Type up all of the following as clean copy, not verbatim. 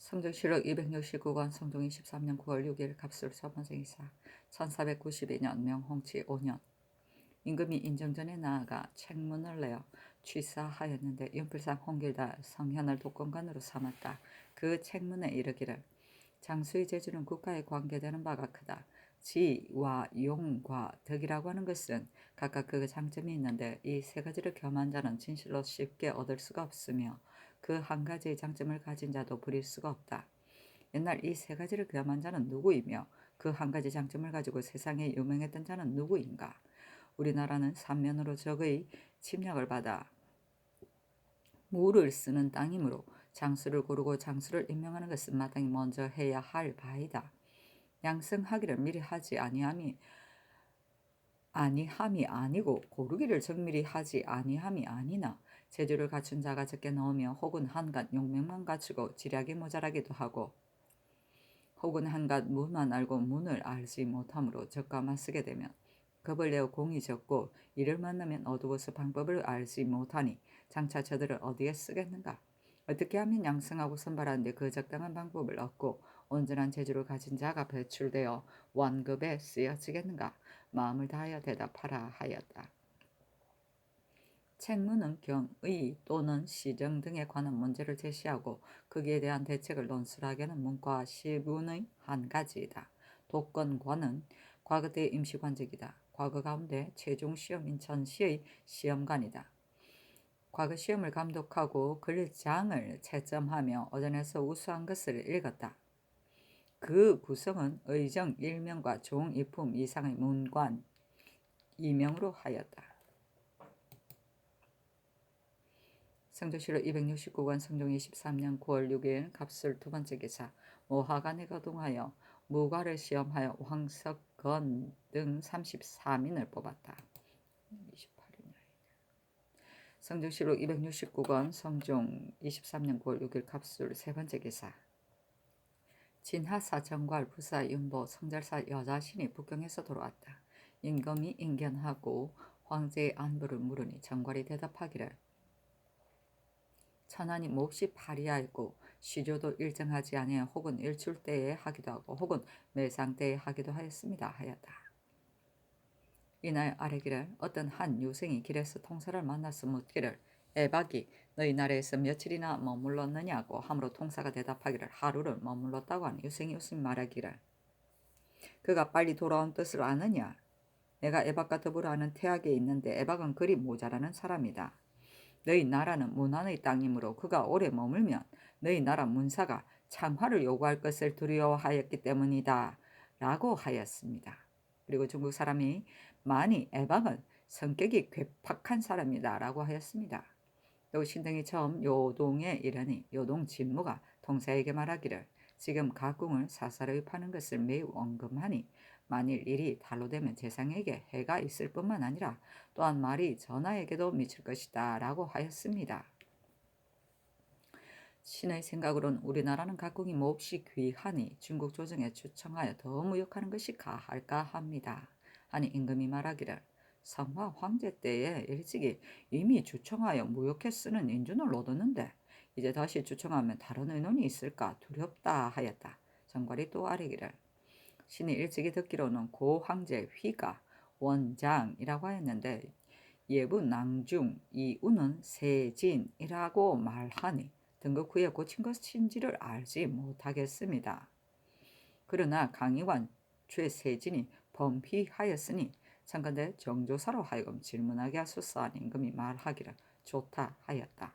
성종실록 269권 성종 23년 9월 6일 갑술 서번생이사 1492년 명홍치 5년 임금이 인정전에 나아가 책문을 내어 취사하였는데 연필상 홍길달 성현을 독건관으로 삼았다. 그 책문에 이르기를 장수의 재주는 국가에 관계되는 바가 크다. 지와 용과 덕이라고 하는 것은 각각 그 장점이 있는데 이 세 가지를 겸한 자는 진실로 쉽게 얻을 수가 없으며 그 한 가지의 장점을 가진 자도 부릴 수가 없다. 옛날 이 세 가지를 겸한 자는 누구이며 그 한 가지 장점을 가지고 세상에 유명했던 자는 누구인가? 우리나라는 삼면으로 적의 침략을 받아 무를 쓰는 땅이므로 장수를 고르고 장수를 임명하는 것은 마땅히 먼저 해야 할 바이다. 양성하기를 미리 하지 아니함이 아니고 고르기를 정밀히 하지 아니함이 아니나 재주를 갖춘 자가 적게 나오며 혹은 한갓 용맹만 갖추고 지략이 모자라기도 하고 혹은 한갓 문만 알고 문을 알지 못함으로 적가만 쓰게 되면 겁을 내어 공이 적고 이를 만나면 어두워서 방법을 알지 못하니 장차 저들을 어디에 쓰겠는가? 어떻게 하면 양성하고 선발하는데 그 적당한 방법을 얻고 온전한 재주를 가진 자가 배출되어 완급에 쓰여지겠는가? 마음을 다하여 대답하라 하였다. 책문은 경의 또는 시정 등에 관한 문제를 제시하고 거기에 대한 대책을 논술하게 하는 문과 시문의 한 가지이다. 독건관은 과거 때의 임시관직이다. 과거 가운데 최종 시험 인천시의 시험관이다. 과거 시험을 감독하고 글장을 채점하며 어전에서 우수한 것을 읽었다. 그 구성은 의정 1명과 종 2품 이상의 문관 2명으로 하였다. 성종실록 269권 성종 23년 9월 6일 갑술 두 번째 기사 모하간에 거동하여 무과를 시험하여 황석건 등 34민을 뽑았다. 28일 성종실록 269권 성종 23년 9월 6일 갑술 세 번째 기사 진하사 정괄 부사 윤보 성절사 여자신이 북경에서 돌아왔다. 임금이 인견하고 황제의 안부를 물으니 정괄이 대답하기를 천하니 몹시 파리하였고 시조도 일정하지 아니하여 혹은 일출 때에 하기도 하고 혹은 매상 때에 하기도 하였습니다 하였다. 이날 아래기를 어떤 한 유생이 길에서 통사를 만나서 묻기를 에박이 너희 나라에서 며칠이나 머물렀느냐고 하므로 통사가 대답하기를 하루를 머물렀다고 하니 유생이 웃으며 말하기를 그가 빨리 돌아온 뜻을 아느냐? 내가 에박과 더불어 하는 태학에 있는데 에박은 그리 모자라는 사람이다. 너희 나라는 문안의 땅이므로 그가 오래 머물면 너희 나라 문사가 창화를 요구할 것을 두려워하였기 때문이다 라고 하였습니다. 그리고 중국 사람이 많이 에박은 성격이 괴팍한 사람이다 라고 하였습니다. 또 신등이 처음 요동에 이르니 요동 진무가 통사에게 말하기를 지금 가궁을 사사로이 파는 것을 매우 언금하니 만일 일이 달로되면 재상에게 해가 있을 뿐만 아니라 또한 말이 전하에게도 미칠 것이다 라고 하였습니다. 신의 생각으로는 우리나라는 가궁이 몹시 귀하니 중국 조정에 추청하여 더 무역하는 것이 가할까 합니다. 하니 임금이 말하기를 성화 황제 때에 일찍이 이미 주청하여 무역해 쓰는 인준을 얻었는데 이제 다시 주청하면 다른 의논이 있을까 두렵다 하였다. 정괄이 또 아뢰기를 신이 일찍이 듣기로는 고 황제 휘가 원장이라고 하였는데 예부 낭중 이우는 세진이라고 말하니 등극 후에 고친 것인지를 알지 못하겠습니다. 그러나 강의관 최세진이 범피하였으니 청컨대 정조사로 하여금 질문하게 하소서 하니 임금이 말하기를 좋다 하였다.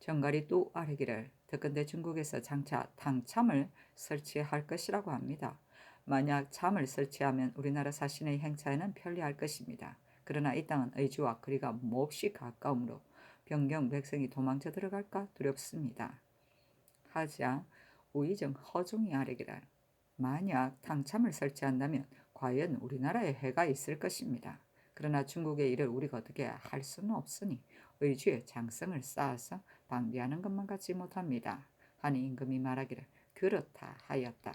정갈이 또 아뢰기를 듣건대 중국에서 장차 탕참을 설치할 것이라고 합니다. 만약 참을 설치하면 우리나라 사신의 행차에는 편리할 것입니다. 그러나 이 땅은 의주와 거리가 몹시 가까우므로 변경 백성이 도망쳐 들어갈까 두렵습니다. 하자 우의정 허종이 아뢰기를 만약 탕참을 설치한다면 과연 우리나라에 해가 있을 것입니다. 그러나 중국의 일을 우리가 어떻게 할 수는 없으니 의주의 장성을 쌓아서 방비하는 것만 같지 못합니다. 하니 임금이 말하기를 그렇다 하였다.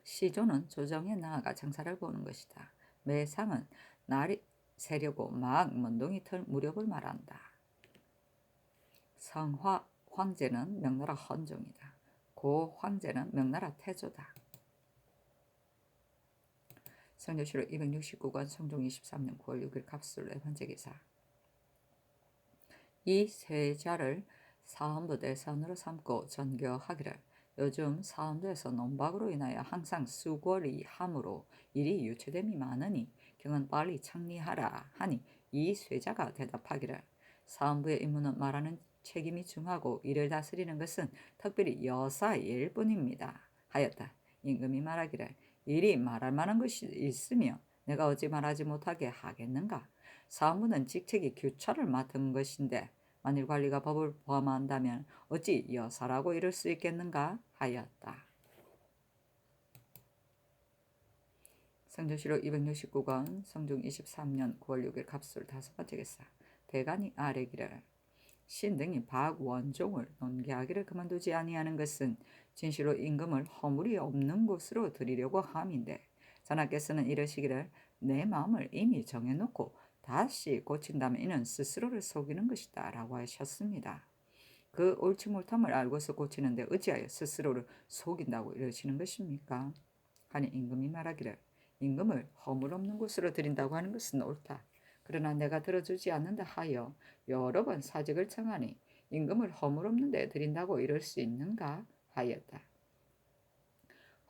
시조는 조정에 나아가 정사를 보는 것이다. 매상은 날이 새려고 막 먼동이 털 무렵을 말한다. 성화 황제는 명나라 헌종이다. 고 황제는 명나라 태조다. 성조실록 269권 성종 23년 9월 6일 갑술 네 번째 기사. 이 세자를 사헌부 대선으로 삼고 전교하기를 요즘 사헌부에서 논박으로 인하여 항상 수궐이 함으로 일이 유체됨이 많으니 경은 빨리 창리하라 하니 이 쇠자가 대답하기를 사헌부의 임무는 말하는 책임이 중하고 이를 다스리는 것은 특별히 여사일 뿐입니다 하였다. 임금이 말하기를 일이 말할 만한 것이 있으며 내가 어찌 말하지 못하게 하겠는가. 사헌부는 직책이 규찰을 맡은 것인데 만일 관리가 법을 범한다면 어찌 여사라고 이를 수 있겠는가 하였다. 성조실록 269권 성종 23년 9월 6일 갑술 다섯 번째 기사. 대간이 아뢰기를 신등이 박원종을 논개하기를 그만두지 아니하는 것은 진실로 임금을 허물이 없는 곳으로 들이려고 함인데 전하께서는 이러시기를 내 마음을 이미 정해놓고 다시 고친다면 이는 스스로를 속이는 것이다 라고 하셨습니다. 그 옳지 못함을 알고서 고치는데 어찌하여 스스로를 속인다고 이러시는 것입니까? 하니 임금이 말하기를 임금을 허물 없는 곳으로 들인다고 하는 것은 옳다. 그러나 내가 들어주지 않는다 하여 여러 번 사직을 청하니 임금을 허물 없는 데 들인다고 이럴 수 있는가 하였다.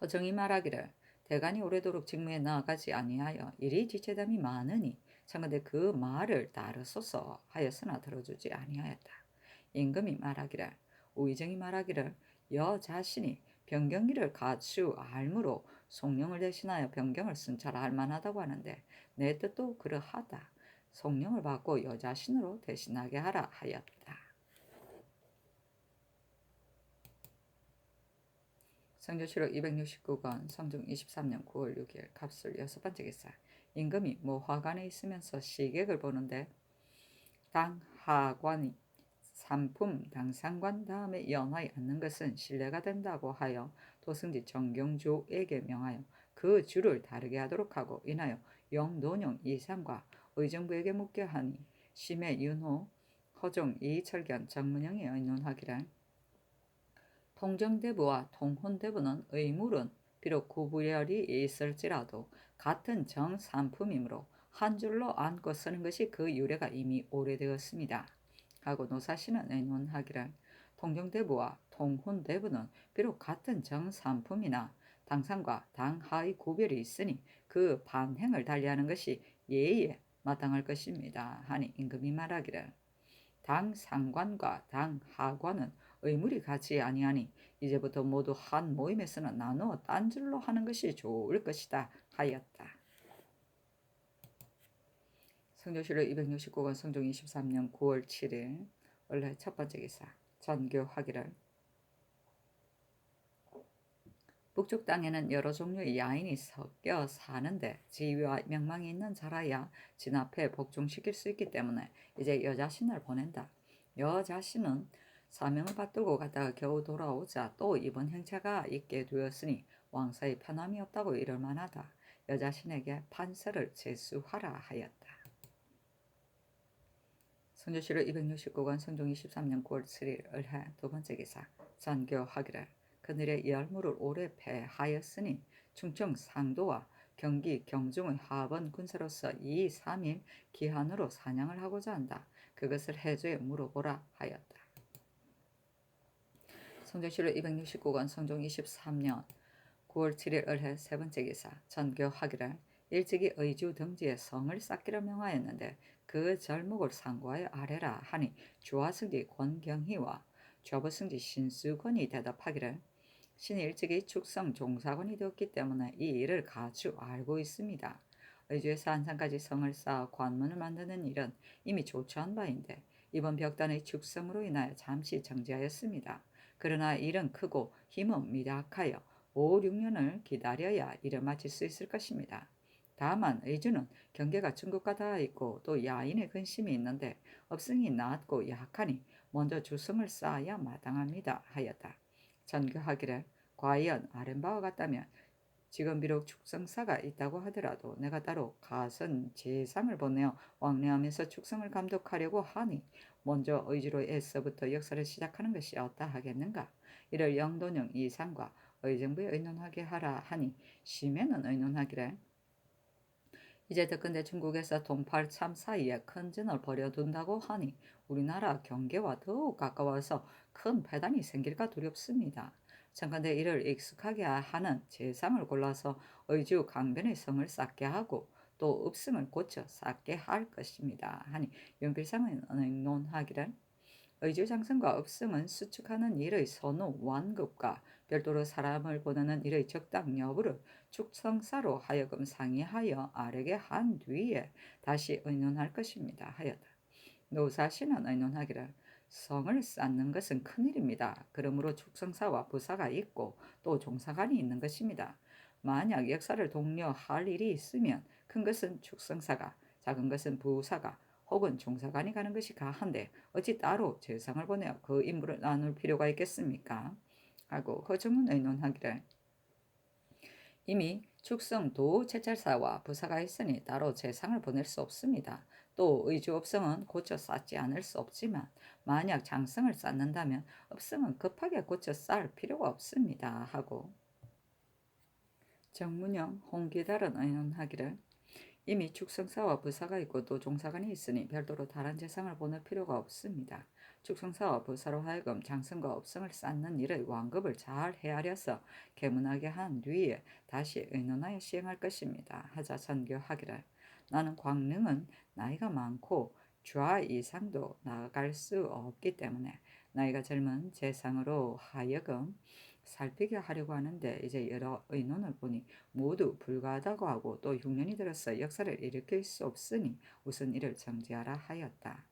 허정이 말하기를 대간이 오래도록 직무에 나아가지 아니하여 일이 지체됨이 많으니 청컨대 그 말을 따르소서 하였으나 들어주지 아니하였다. 임금이 말하기를 우의정이 말하기를 여 자신이 변경기를 갖추 알므로 송령을 대신하여 변경을 순찰할 만하다고 하는데 내 뜻도 그러하다. 송령을 받고 여 자신으로 대신하게 하라 하였다. 성조실록 269권 성종 23년 9월 6일 갑술 여섯 번째 기사. 임금이 모화관에 있으면서 시객을 보는데 당하관이 삼품 당상관 다음에 연하에 앉는 것은 신뢰가 된다고 하여 도승지 정경조에게 명하여 그 주를 다르게 하도록 하고 인하여 영노령 이상과 의정부에게 묻게 하니 심해 윤호 허종 이철견 정문영이 의논하기를 통정대부와 통혼대부는 의물은 비록 구분열이 있을지라도 같은 정삼품이므로 한 줄로 안고 쓰는 것이 그 유래가 이미 오래되었습니다. 하고 노사시는 의논하기를 통정대부와 통혼대부는 비록 같은 정삼품이나 당상과 당하의 구별이 있으니 그 반행을 달리하는 것이 예의에 마땅할 것입니다. 하니 임금이 말하기를 당상관과 당하관은 의물이 같지 아니하니 이제부터 모두 한 모임에서는 나누어 딴 줄로 하는 것이 좋을 것이다 하였다. 성조실록 269권 성종 23년 9월 7일 원래 첫 번째 기사. 전교하기를 북쪽 땅에는 여러 종류의 야인이 섞여 사는데 지위와 명망이 있는 자라야 진압해 복종시킬 수 있기 때문에 이제 여자신을 보낸다. 여자신은 사명을 받들고 갔다가 겨우 돌아오자 또 이번 행차가 있게 되었으니 왕사에 편함이 없다고 이럴 만하다. 여자신에게 판서를 제수하라 하였다. 성조실록 269권 성종 23년 9월 7일 을해 두 번째 기사. 전교하기를 그늘의 열무를 오래 패하였으니 충청 상도와 경기 경중의 하번 군사로서 2, 3일 기한으로 사냥을 하고자 한다. 그것을 해주에 물어보라 하였다. 성조실록 269권 성종 23년 9월 7일 을해 세 번째 기사. 전교하기를 일찍이 의주 등지에 성을 쌓기로 명하였는데 그 절목을 상고하여 아래라 하니 주하승지 권경희와 좌부승지 신수권이 대답하기를 신이 일찍이 축성 종사관이 되었기 때문에 이 일을 가주 알고 있습니다. 의주에서 안산까지 성을 쌓아 관문을 만드는 일은 이미 조처한 바인데 이번 벽단의 축성으로 인하여 잠시 정지하였습니다. 그러나 일은 크고 힘은 미약하여 5, 6년을 기다려야 일을 마칠 수 있을 것입니다. 다만 의주는 경계가 중국과 닿아 있고 또 야인의 근심이 있는데 업승이 낮고 약하니 먼저 주성을 쌓아야 마땅합니다 하였다. 전교하기를 과연 아랫바와 같다면 지금 비록 축성사가 있다고 하더라도 내가 따로 가선 제상을 보내어 왕래하면서 축성을 감독하려고 하니 먼저 의지로 애써부터 역사를 시작하는 것이 어떠 하겠는가. 이를 영돈영 이상과 의정부에 의논하게 하라 하니 심에는 의논하기를 이제 듣건대 중국에서 동팔참 사이에 큰 전을 벌여둔다고 하니 우리나라 경계와 더욱 가까워서 큰 패단이 생길까 두렵습니다. 청컨대 이를 익숙하게 하는 재상을 골라서 의주 강변의 성을 쌓게 하고 또 읍승을 고쳐 쌓게 할 것입니다. 하니 윤필상은 의논하기를 의주 장성과 읍승은 수축하는 일의 선후 완급과 별도로 사람을 보내는 일의 적당 여부를 축성사로 하여금 상의하여 아래게 한 뒤에 다시 의논할 것입니다. 하였다. 노사시는 의논하기를 성을 쌓는 것은 큰일입니다. 그러므로 축성사와 부사가 있고 또 종사관이 있는 것입니다. 만약 역사를 독려할 일이 있으면 큰 것은 축성사가, 작은 것은 부사가 혹은 종사관이 가는 것이 가한데 어찌 따로 재상을 보내어 그 임무를 나눌 필요가 있겠습니까? 하고 허정은 의논하기를 이미 축성도 채찰사와 부사가 있으니 따로 재상을 보낼 수 없습니다. 또 의주업성은 고쳐 쌓지 않을 수 없지만 만약 장성을 쌓는다면 업성은 급하게 고쳐 쌓을 필요가 없습니다. 하고 정문영, 홍기달은 의논하기를 이미 축성사와 부사가 있고 또 종사관이 있으니 별도로 다른 재상을 보낼 필요가 없습니다. 축성사와 부사로 하여금 장성과 업성을 쌓는 일의 완급을 잘 헤아려서 계문하게 한 뒤에 다시 의논하여 시행할 것입니다. 하자 선교하기를 나는 광릉은 나이가 많고 좌 이상도 나아갈 수 없기 때문에 나이가 젊은 재상으로 하여금 살피게 하려고 하는데 이제 여러 의논을 보니 모두 불가하다고 하고 또 흉년이 들어서 역사를 일으킬 수 없으니 우선 이를 정지하라 하였다.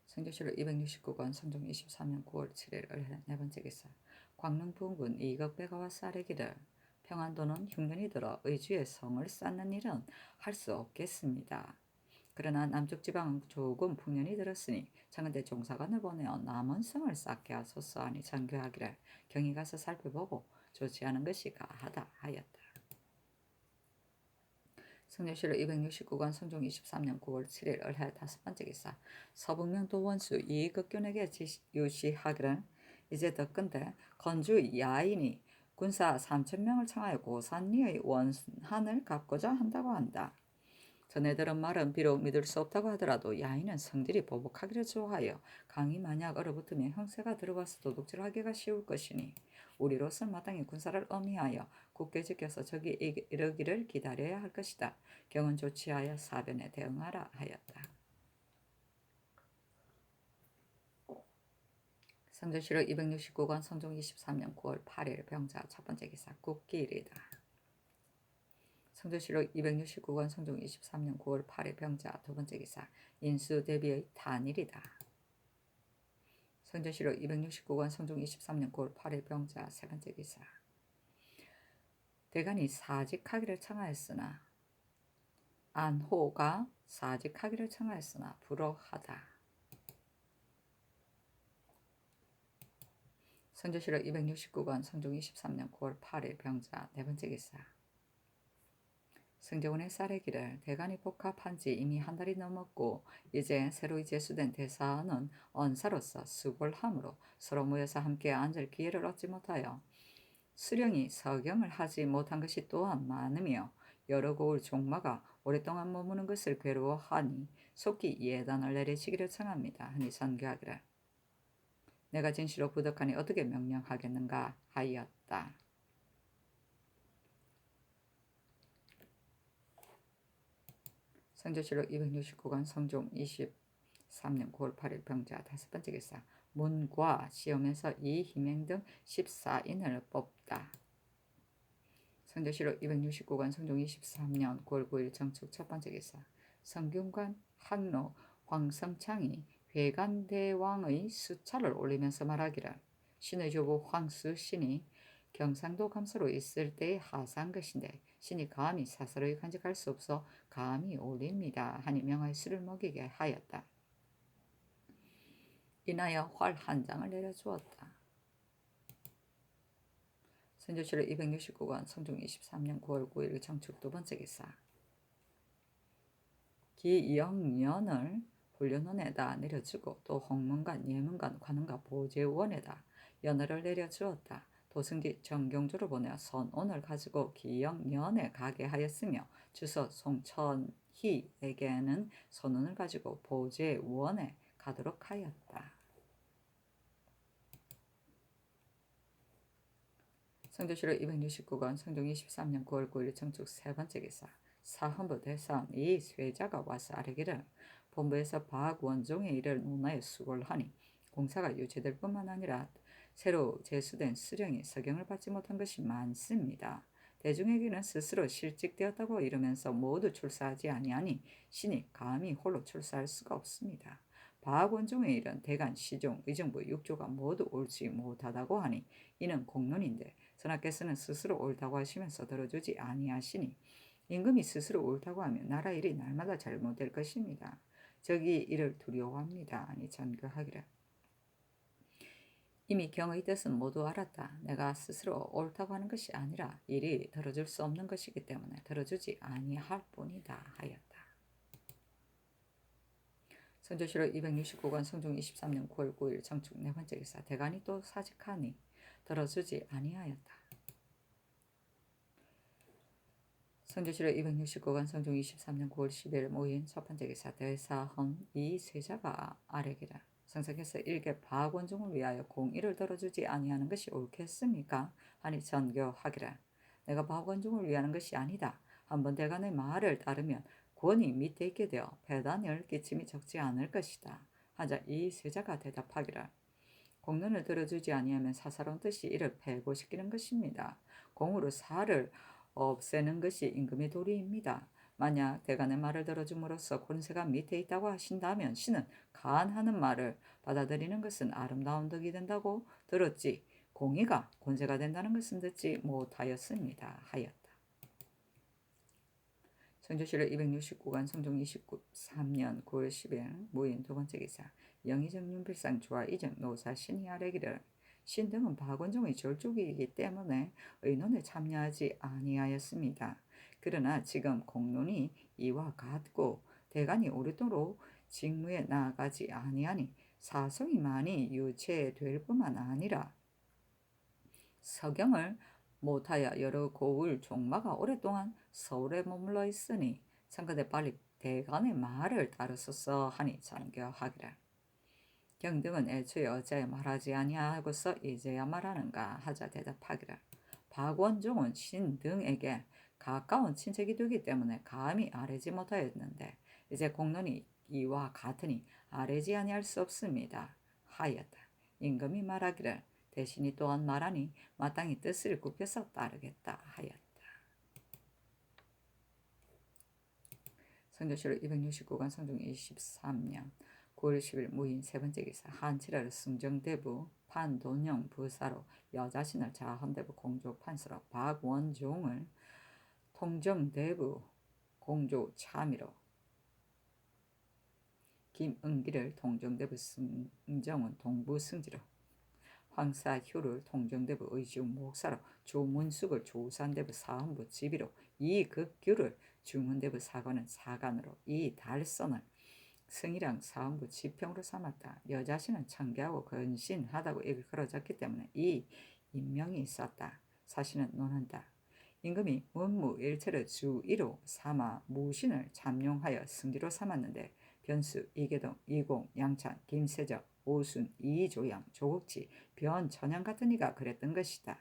성조실록 269권 성종 23년 9월 7일 을해 네 번째 기사 광릉 부군 이극배가와 쌀에기를 평안도는 흉년이 들어 의주의 성을 쌓는 일은 할 수 없겠습니다. 그러나 남쪽 지방은 조금 풍년이 들었으니 청근대 종사관을 보내어 남은 성을 쌓게 하소서 하니 장교하기를 경이 가서 살펴보고 좋지 않은 것이 가하다 하였다. 성조실록 269권 성종 23년 9월 7일 을해 다섯 번째 기사 서북면 도원수 이극균에게 유시하기를 이제 듣건대 건주 야인이 군사 3,000명을 청하여 고산리의 원한을 갚고자 한다고 한다. 전에 들은 말은 비록 믿을 수 없다고 하더라도 야인은 성질이 보복하기를 좋아하여 강이 만약 얼어붙으면 형세가 들어와서 도둑질하기가 쉬울 것이니 우리로서 마땅히 군사를 엄히하여 굳게 지켜서 적이 이르기를 기다려야 할 것이다. 경은 조치하여 사변에 대응하라 하였다. 성조실록 269권 성종 23년 9월 8일 병자 첫 번째 기사 국기일이다. 성조실록 269권 성종 23년 9월 8일 병자 두 번째 기사 인수 대비의 탄일이다. 성조실록 269권 성종 23년 9월 8일 병자 세 번째 기사 대간이 사직하기를 청하였으나 안호가 사직하기를 청하였으나 불허하다. 성조실록 269권 성종 23년 9월 8일 병자 네 번째 기사 성조군의 쌀에기를 대간이 복합한 지 이미 한 달이 넘었고 이제 새로 제수된 대사는 언사로서 수골함으로 서로 모여서 함께 앉을 기회를 얻지 못하여 수령이 서경을 하지 못한 것이 또한 많으며 여러 고을 종마가 오랫동안 머무는 것을 괴로워하니 속히 예단을 내리시기를 청합니다. 하니 선교하기를 내가 진시로 부덕하니 어떻게 명령하겠는가 하였다. 성조실록 269권 성종 23년 9월 8일 병자 다섯 번째 기사 문과 시험에서 이희맹 등 14인을 뽑다. 성조실록 269권 성종 23년 9월 9일 정축 첫 번째 기사 성균관 항로 황성창이 회관대왕의 수차를 올리면서 말하기를 신의 조부 황수신이 경상도 감사로 있을 때에 하사한 것인데 신이 감히 사설의 간직할 수 없어 감히 올립니다 하니 명하여 술을 먹이게 하였다. 인하여 활 한 장을 내려주었다. 성조실록 269권 성종 23년 9월 9일 정축 두 번째 기사 기영년을 훈련원에다 내려주고 또 홍문관, 예문관, 관원과 보제원에다 연호를 내려주었다. 도승지 정경주를 보내어 선온을 가지고 기영년에 가게 하였으며 주서 송천희에게는 선온을 가지고 보제원에 가도록 하였다. 성조실록 269권 성종 23년 9월 9일 정축 세 번째 기사 사헌부 대사원 이 쇠자가 와서 아뢰기를 본부에서 박원종의 일을 논하여 수고를 하니 공사가 유지될 뿐만 아니라 새로 제수된 수령이 서경을 받지 못한 것이 많습니다. 대중에게는 스스로 실직되었다고 이르면서 모두 출사하지 아니하니 신이 감히 홀로 출사할 수가 없습니다. 박원종의 일은 대간, 시종, 의정부, 육조가 모두 옳지 못하다고 하니 이는 공론인데 선하께서는 스스로 옳다고 하시면서 들어주지 아니하시니 임금이 스스로 옳다고 하면 나라 일이 날마다 잘못될 것입니다. 적이 이를 두려워합니다. 아니 전교하기를 이미 경의 뜻은 모두 알았다. 내가 스스로 옳다고 하는 것이 아니라 일이 들어줄 수 없는 것이기 때문에 들어주지 아니할 뿐이다 하였다. 성조실록 269권 성종 23년 9월 9일 정축 네 번째 기사 대간이 또 사직하니 들어주지 아니하였다. 성조실록 269권 성종 23년 9월 10일 모인 첫 번째 기사 대사헌 이 세자가 아뢰기를 성상께서 일개 박원종을 위하여 공의를 들어주지 아니하는 것이 옳겠습니까? 하니 전교하기를 내가 박원종을 위하는 것이 아니다. 한번 대간의 말을 따르면 권이 밑에 있게 되어 배단을 끼침이 적지 않을 것이다. 하자 이 세자가 대답하기를 공론을 들어주지 아니하면 사사로운 뜻이 이를 패고시키는 것입니다. 공으로 사를 없애는 것이 임금의 도리입니다. 만약 대간의 말을 들어줌으로써 권세가 밑에 있다고 하신다면 신은 간하는 말을 받아들이는 것은 아름다운 덕이 된다고 들었지 공의가 권세가 된다는 것은 듣지 못하였습니다. 하였다. 성조실록 269관 성종 23년 9월 10일 모인 두 번째 기사 영의정 윤필상 조화 이정 노사 신이 아뢰기를 신 등은 박원종의 절족이기 때문에 의논에 참여하지 아니하였습니다. 그러나 지금 공론이 이와 같고 대간이 오랫도록 직무에 나아가지 아니하니 사성이 많이 유체될 뿐만 아니라 서경을 못하여 여러 고을 종마가 오랫동안 서울에 머물러 있으니 청컨대 빨리 대간의 말을 따르소서 하니 전교하기를 경등은 애초에 어찌하여 말하지 아니하고서 이제야 말하는가 하자 대답하기를 박원종은 신 등에게 가까운 친척이 되기 때문에 감히 아뢰지 못하였는데 이제 공론이 이와 같으니 아뢰지 아니할 수 없습니다 하였다. 임금이 말하기를 대신이 또한 말하니 마땅히 뜻을 굽혀서 따르겠다 하였다. 성조실록 269관 성종 23년 9월 10일 무인 세 번째 기사 한칠월 승정대부 판돈영 부사로 여자신을 자헌대부 공조 판서로 박원종을 통정대부 공조 참의로 김은기를 통정대부 승정은 동부승지로 황사휴를 통정대부 의중 목사로 조문숙을 조산대부 사헌부 지비로 이극규를 중훈대부 사관은 사관으로 이달선을 승이랑 사헌부 지평으로 삼았다. 여자신은 청계하고 근신하다고 일컬어졌기 때문에 이 임명이 있었다. 사실은 논한다. 임금이 문무일체를 주1로 삼아 무신을 잠용하여 승지로 삼았는데 변수, 이계동, 이공, 양찬, 김세적, 오순, 이조양, 조국치, 변천양 같은 이가 그랬던 것이다.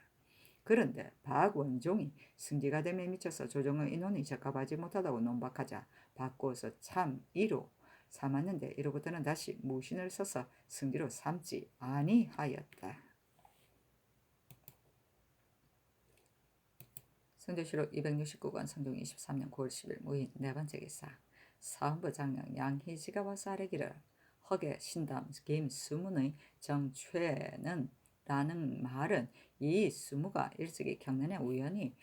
그런데 박원종이 승지가 됨에 미쳐서 조정의 인원이 적합하지 못하다고 논박하자 바꾸어서 참2로 삼았는데 이로부터는 다시 무신을 써서 승지로 삼지 아니하였다. 성조실록 269권 성종 23년 9월 10일 무인 네 번째 기사 사헌부 장령 양희지가 와서 아뢰기를 허계 신담 김수문의 정최는 라는 말은 이 수무가 일찍이 경년에 우연히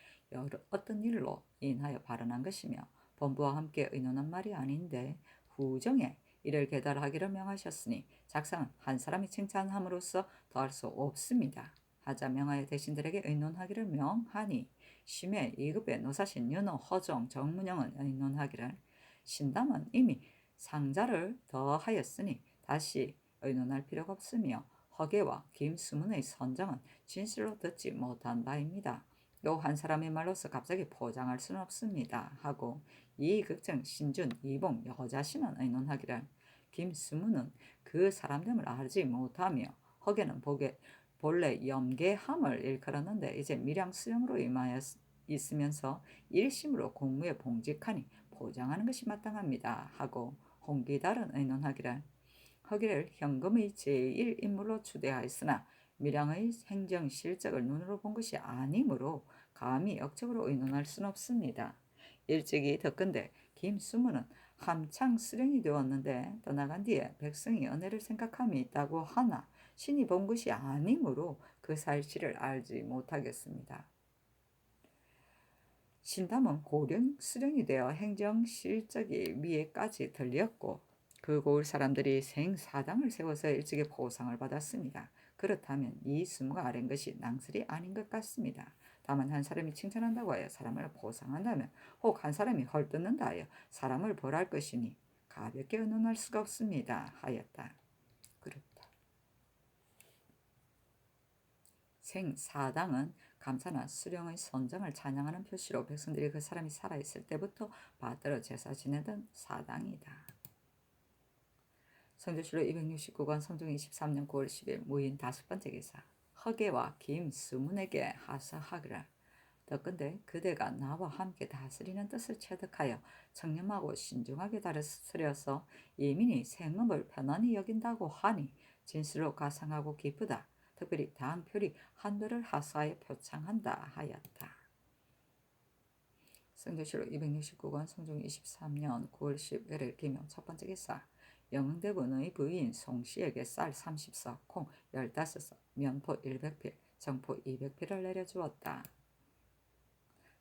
어떤 일로 인하여 발언한 것이며 본부와 함께 의논한 말이 아닌데 후정에 이를 계달하기를 명하셨으니 작성은 한 사람이 칭찬함으로써 더할 수 없습니다. 하자 명하여 대신들에게 의논하기를 명하니 심해 2급의 노사신 윤호 허정 정문영은 의논하기를 신담은 이미 상자를 더하였으니 다시 의논할 필요가 없으며 허계와 김수문의 선정은 진실로 듣지 못한 바입니다. 또 한 사람의 말로서 갑자기 포장할 수는 없습니다 하고 이극정 신준 이봉 여자신은 의논하기를 김수문은 그 사람됨을 알지 못하며 허계는 본래 염계함을 일컬었는데 이제 밀양 수령으로 있으면서 일심으로 공무에 봉직하니 포장하는 것이 마땅합니다 하고 홍기달은 의논하기를 허기를 현금의 제1인물로 추대하였으나 밀양의 행정 실적을 눈으로 본 것이 아니므로 감히 역적으로 의논할 수는 없습니다. 일찍이 덕건대 김수문은 함창 수령이 되었는데 떠나간 뒤에 백성이 은혜를 생각함이 있다고 하나 신이 본 것이 아니므로 그 사실을 알지 못하겠습니다. 신담은 고령 수령이 되어 행정 실적이 위에까지 들렸고 그 고을 사람들이 생사당을 세워서 일찍이 보상을 받았습니다. 그렇다면 이 수모가 아랜 것이 낭설이 아닌 것 같습니다. 다만 한 사람이 칭찬한다고 하여 사람을 보상한다면 혹 한 사람이 헐뜯는다 하여 사람을 벌할 것이니 가볍게 의논할 수가 없습니다 하였다. 그렇다. 생사당은 감사나 수령의 선정을 찬양하는 표시로 백성들이 그 사람이 살아있을 때부터 받들어 제사 지내던 사당이다. 성조실록 269권 성종 23년 9월 10일 무인 5번째 기사 허계와 김수문에게 하사하기를 덕건대 그대가 나와 함께 다스리는 뜻을 체득하여 청렴하고 신중하게 다스려서 이민이 생업을 편안히 여긴다고 하니 진실로 가상하고 기쁘다. 특별히 당표리 한도를 하사하여 표창한다 하였다. 성조실록 269권 성종 23년 9월 10일 기명 첫번째 기사 영흥대군의 부인 송씨에게 쌀 30석, 콩 15석, 면포 100필, 정포 200필을 내려주었다.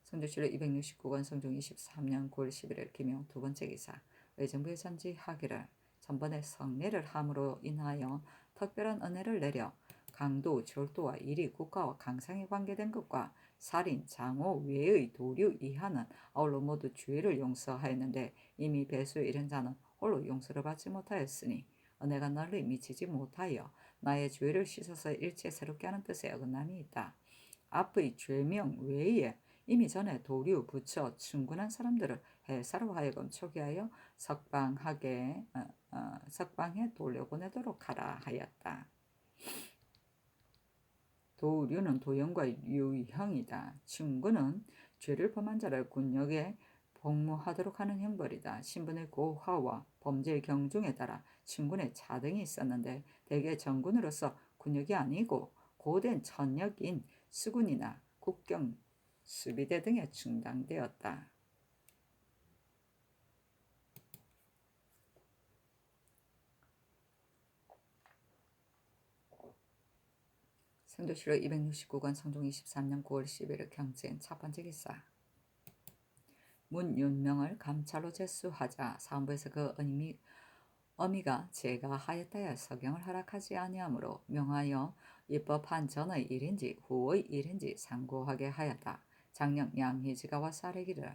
성조실록 269권 성종 23년 9월 11일 기명 두번째 기사 의정부에 전지하기를 전번에 성례를 함으로 인하여 특별한 은혜를 내려 강도, 절도와 일이 국가와 강상에 관계된 것과 살인, 장호 외의 도류 이하는 아울러 모두 죄를 용서하였는데 이미 배수에 이른 자는 홀로 용서를 받지 못하였으니 은혜가 널리 미치지 못하여 나의 죄를 씻어서 일체 새롭게 하는 뜻에 어긋남이 있다. 앞의 죄명 외에 이미 전에 도류, 부처, 충군한 사람들을 해사로 하여금 초기하여 석방해 돌려보내도록 하라 하였다. 도류는 도형과 유형이다. 충군은 죄를 범한 자를 군역에 복무하도록 하는 형벌이다. 신분의 고하와 범죄의 경중에 따라 충군의 차등이 있었는데 대개 정군으로서 군역이 아니고 고된 천역인 수군이나 국경 수비대 등에 충당되었다. 성조실록 269권 성종 23년 9월 11일 경진 첫번째 기사 문윤명을 감찰로 제수하자 사헌부에서 그 어미가 제가 하였다야 서경을 허락하지 아니하므로 명하여 입법한 전의 일인지 후의 일인지 상고하게 하였다. 장령 양희지가 와서 아뢰기를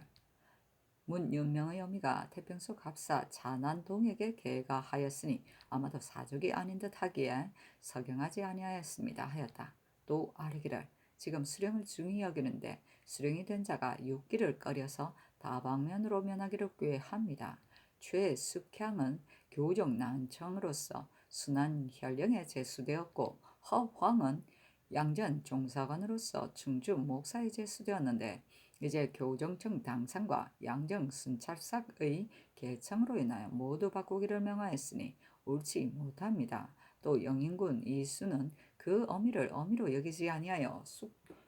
문윤명의 어미가 태평소 갑사 자난동에게 계가하였으니 아마도 사족이 아닌 듯 하기에 서경하지 아니하였습니다 하였다. 또 아뢰기를 지금 수령을 중히 여기는데 수령이 된 자가 육기를 꺼려서 다방면으로 면하기를 꾀합니다. 최숙향은 교종 난청으로서 순한 현령에 제수되었고 허황은 양전 종사관으로서 충주 목사에 제수되었는데 이제 교정청 당상과 양정 순찰삭의 개청으로 인하여 모두 바꾸기를 명하였으니 옳지 못합니다. 또 영인군 이수는 그 어미를 어미로 여기지 아니하여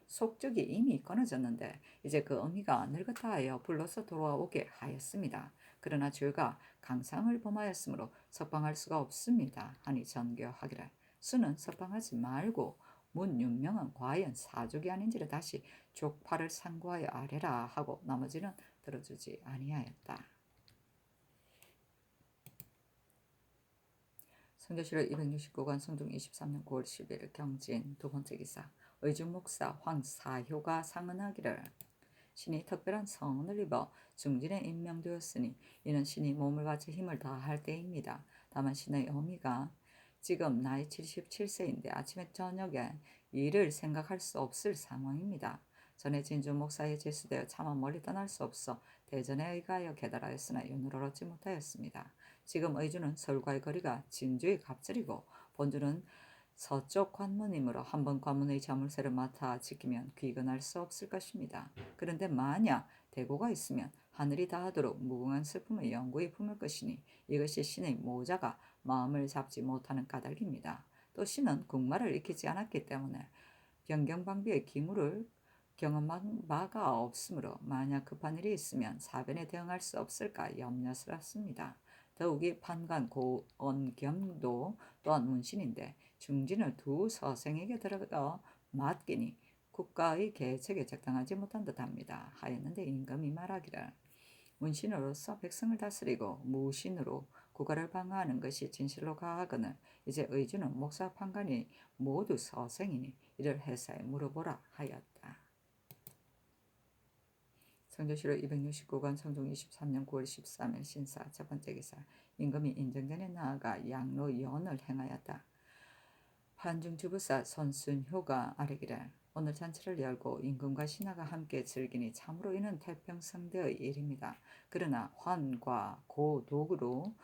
속적이 이미 끊어졌는데 이제 그 어미가 늙었다 하여 불러서 돌아오게 하였습니다. 그러나 죄가 강상을 범하였으므로 석방할 수가 없습니다. 하니 전교하기를 수는 석방하지 말고 문윤명은 과연 사족이 아닌지를 다시 족파를 상고하여 아뢰라 하고 나머지는 들어주지 아니하였다. 성조실록 269권 성종 23년 9월 10일 경진 두번째 기사 의중목사 황사효가 상언하기를 신이 특별한 성을 입어 중진에 임명되었으니 이는 신이 몸을 바쳐 힘을 다할 때입니다. 다만 신의 어미가 지금 나이 77세인데 아침에 저녁에 일을 생각할 수 없을 상황입니다. 전에 진주 목사에 제수되어 차마 멀리 떠날 수 없어 대전에 의가하여 계달하였으나 윤을 얻지 못하였습니다. 지금 의주는 서울과의 거리가 진주의 갑절이고 본주는 서쪽 관문이므로 한번 관문의 자물쇠를 맡아 지키면 귀근할 수 없을 것입니다. 그런데 만약 대고가 있으면 하늘이 다하도록 무궁한 슬픔을 영구히 품을 것이니 이것이 신의 모자가 마음을 잡지 못하는 까닭입니다. 또 신은 국마를 익히지 않았기 때문에 변경방비의 기물을 경험한 바가 없으므로 만약 급한 일이 있으면 사변에 대응할 수 없을까 염려스럽습니다. 더욱이 판관 고언겸도 또한 문신인데 중진을 두 서생에게 들어가 맡기니 국가의 계책에 적당하지 못한 듯합니다. 하였는데 임금이 말하기를 문신으로서 백성을 다스리고 무신으로 국가를 방어하는 것이 진실로 가하거늘 이제 의주는 목사 판관이 모두 서생이니 이를 해사에 물어보라 하였다. 성조실록 269권 성종 23년 9월 13일 신사 첫 번째 기사 임금이 인정전에 나아가 양로 연을 행하였다. 판중주부사 손순효가 아뢰기를 오늘 잔치를 열고 임금과 신하가 함께 즐기니 참으로 이는 태평성대의 일입니다. 그러나 환과 고독으로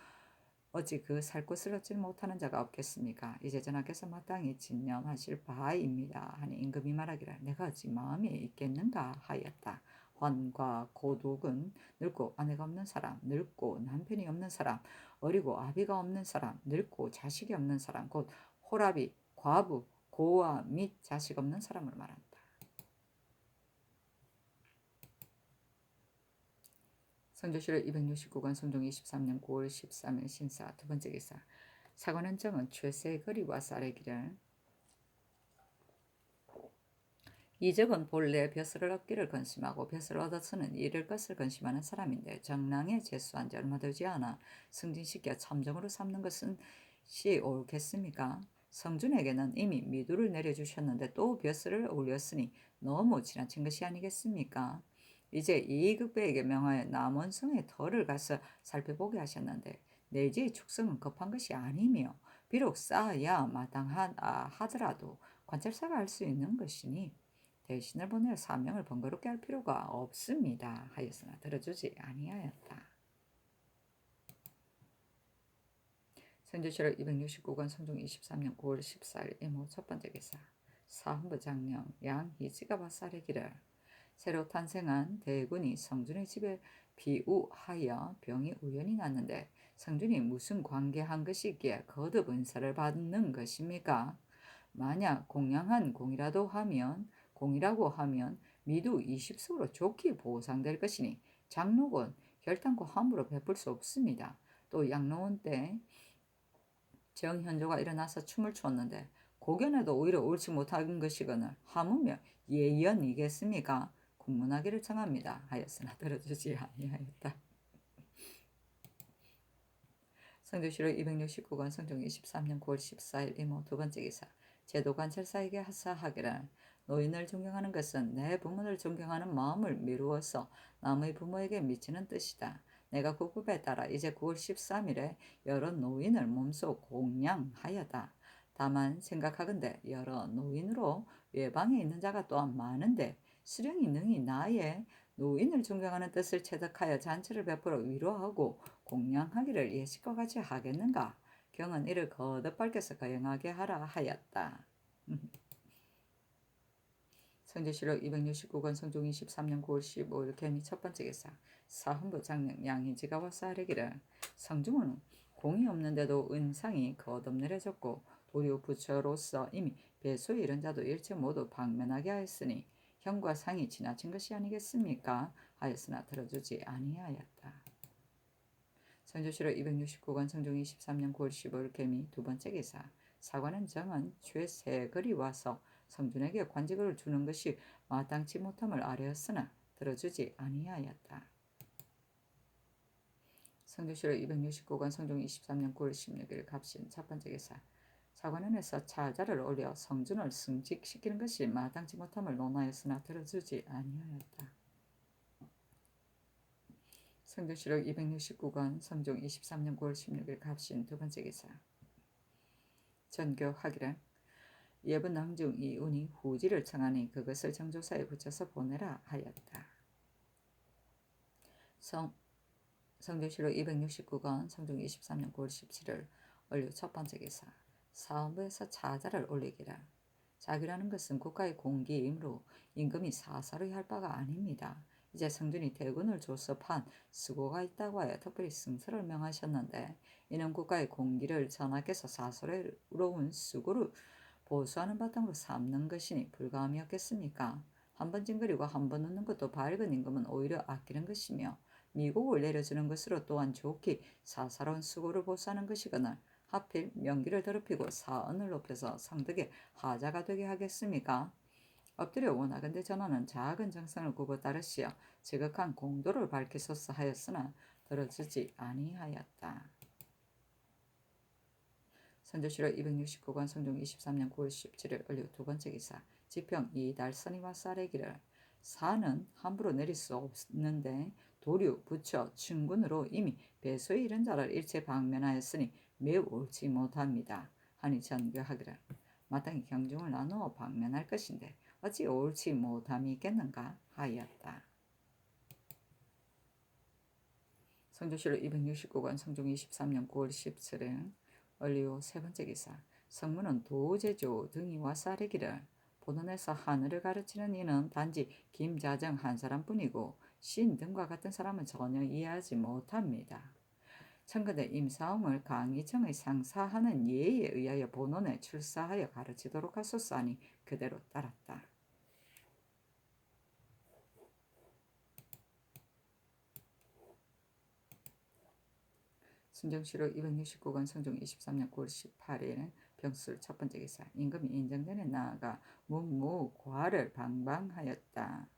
어찌 그 살 곳을 얻지 못하는 자가 없겠습니까? 이제 전하께서 마땅히 진념하실 바입니다. 하니 임금이 말하기를 내가 어찌 마음이 있겠는가 하였다. 환과 고독은 늙고 아내가 없는 사람, 늙고 남편이 없는 사람, 어리고 아비가 없는 사람, 늙고 자식이 없는 사람, 곧 호랍이, 과부, 고아 및 자식 없는 사람을 말한다. 성조실록 269권 성종 23년 9월 13일 신사 두 번째 기사 사관은 정은 최세의 거리와 쌀의기를 이적은 본래 벼슬을 얻기를 건심하고 벼슬을 얻어서는 잃을 것을 건심하는 사람인데 정랑에 제수한 지 얼마 되지 않아 승진시켜 참정으로 삼는 것은 시 옳겠습니까? 성준에게는 이미 미두를 내려주셨는데 또 벼슬을 올렸으니 너무 지나친 것이 아니겠습니까? 이제 이익배에게 명하여 남원성의 터를 가서 살펴보게 하셨는데 내지의 축성은 급한 것이 아니며 비록 쌓아야 마땅하다 하더라도 관찰사가 할 수 있는 것이니 대신을 보내 사명을 번거롭게 할 필요가 없습니다. 하였으나 들어주지 아니하였다. 성조실록 269권 성종 23년 9월 14일 이모 첫 번째 기사 사헌부 장령 양희지가 바사르기를 새로 탄생한 대군이 성준의 집에 비우하여 병이 우연히 났는데 성준이 무슨 관계한 것이기에 거듭 은사를 받는 것입니까? 만약 공양한 공이라고 하면 미두 20석으로 좋게 보상될 것이니 장록은 결단코 함부로 베풀 수 없습니다. 또 양로원 때 정현조가 일어나서 춤을 췄는데 고견에도 오히려 옳지 못한 것이거늘 하무며 예연이겠습니까? 국문하기를 청합니다. 하였으나 들어주지 아니하였다. 성조실록 269권 성종 23년 9월 14일 이모 두 번째 기사 제도관찰사에게 하사하기를 노인을 존경하는 것은 내 부모를 존경하는 마음을 미루어서 남의 부모에게 미치는 뜻이다. 내가 국법에 따라 이제 9월 13일에 여러 노인을 몸소 공양하여다. 다만 생각하건대 여러 노인으로 외방에 있는 자가 또한 많은데 수령이 능히 나의 노인을 존경하는 뜻을 체득하여 잔치를 베풀어 위로하고 공양하기를 예식과 같이 하겠는가? 경은 이를 거듭 밝혀서 거행하게 하라 하였다. 성조실록 269권 성종 23년 9월 15일 개미 첫 번째 기사 사헌부 장령 양희지가 와서 아뢰기를 성중은 공이 없는데도 은상이 거듭 내려졌고 도료 부처로서 이미 배소에 이른 자도 일체 모두 방면하게 하였으니 형과 상이 지나친 것이 아니겠습니까? 하였으나 들어주지 아니하였다. 성조실록 269권 성종 23년 9월 15일 개미 두 번째 기사 사관은 정은 최세걸이 와서 성준에게 관직을 주는 것이 마땅치 못함을 아뢰었으나 들어주지 아니하였다. 성조실록 269권 성종 23년 9월 16일 갑신 첫 번째 기사 사관원에서 차자를 올려 성준을 승직시키는 것이 마땅치 못함을 논하였으나 들어주지 아니하였다. 성조실록 269권 성종 23년 9월 16일 갑신 두 번째 기사. 전교하기를 예분 낭중 이운이 후지를 청하니 그것을 정조사에 붙여서 보내라 하였다. 성조실록 269권 성종 23년 9월 17일 원료 첫 번째 기사. 사헌부에서 차자를 올리기를 자규라는 것은 국가의 공기이므로 임금이 사사로이 할 바가 아닙니다. 이제 성준이 대군을 조섭한 수고가 있다고 하여 특별히 승서를 명하셨는데 이는 국가의 공기를 전하께서 사사로운 수고를 보수하는 바탕으로 삼는 것이니 불가함이었겠습니까? 한 번 찡그리고 한 번 웃는 것도 밝은 임금은 오히려 아끼는 것이며 미국을 내려주는 것으로 또한 좋게 사사로운 수고를 보수하는 것이거늘 하필 명기를 더럽히고 사언을 높여서 상득의 하자가 되게 하겠습니까? 엎드려 원하건대 전하는 작은 정성을 구고 따르시어 지극한 공도를 밝히소서 하였으나 들어주지 아니하였다. 선조실록 269권 성종 23년 9월 17일 원료 두 번째 기사. 지평 이달선이와 쌀의기를 사는 함부로 내릴 수 없는데 도류, 부처, 충군으로 이미 배소에 이른 자를 일체 방면하였으니 매우 옳지 못합니다. 하니 전교하기를 마땅히 경중을 나누어 방면할 것인데 어찌 옳지 못함이 있겠는가 하였다. 성조실록 269권 성종 23년 9월 17일 원료 세 번째 기사. 성문은 도제조 등이와 쌀이기를 본원에서 하늘을 가르치는 이는 단지 김자정 한 사람뿐이고 신 등과 같은 사람은 전혀 이해하지 못합니다. 청거대 임사홍을 강의청의 상사하는 예에 의하여 본원에 출사하여 가르치도록 하소서 하니 그대로 따랐다. 순정실록 269권 성종 23년 9월 18일 병술 첫 번째 기사. 임금이 인정전에 나아가 문무과를 방방하였다.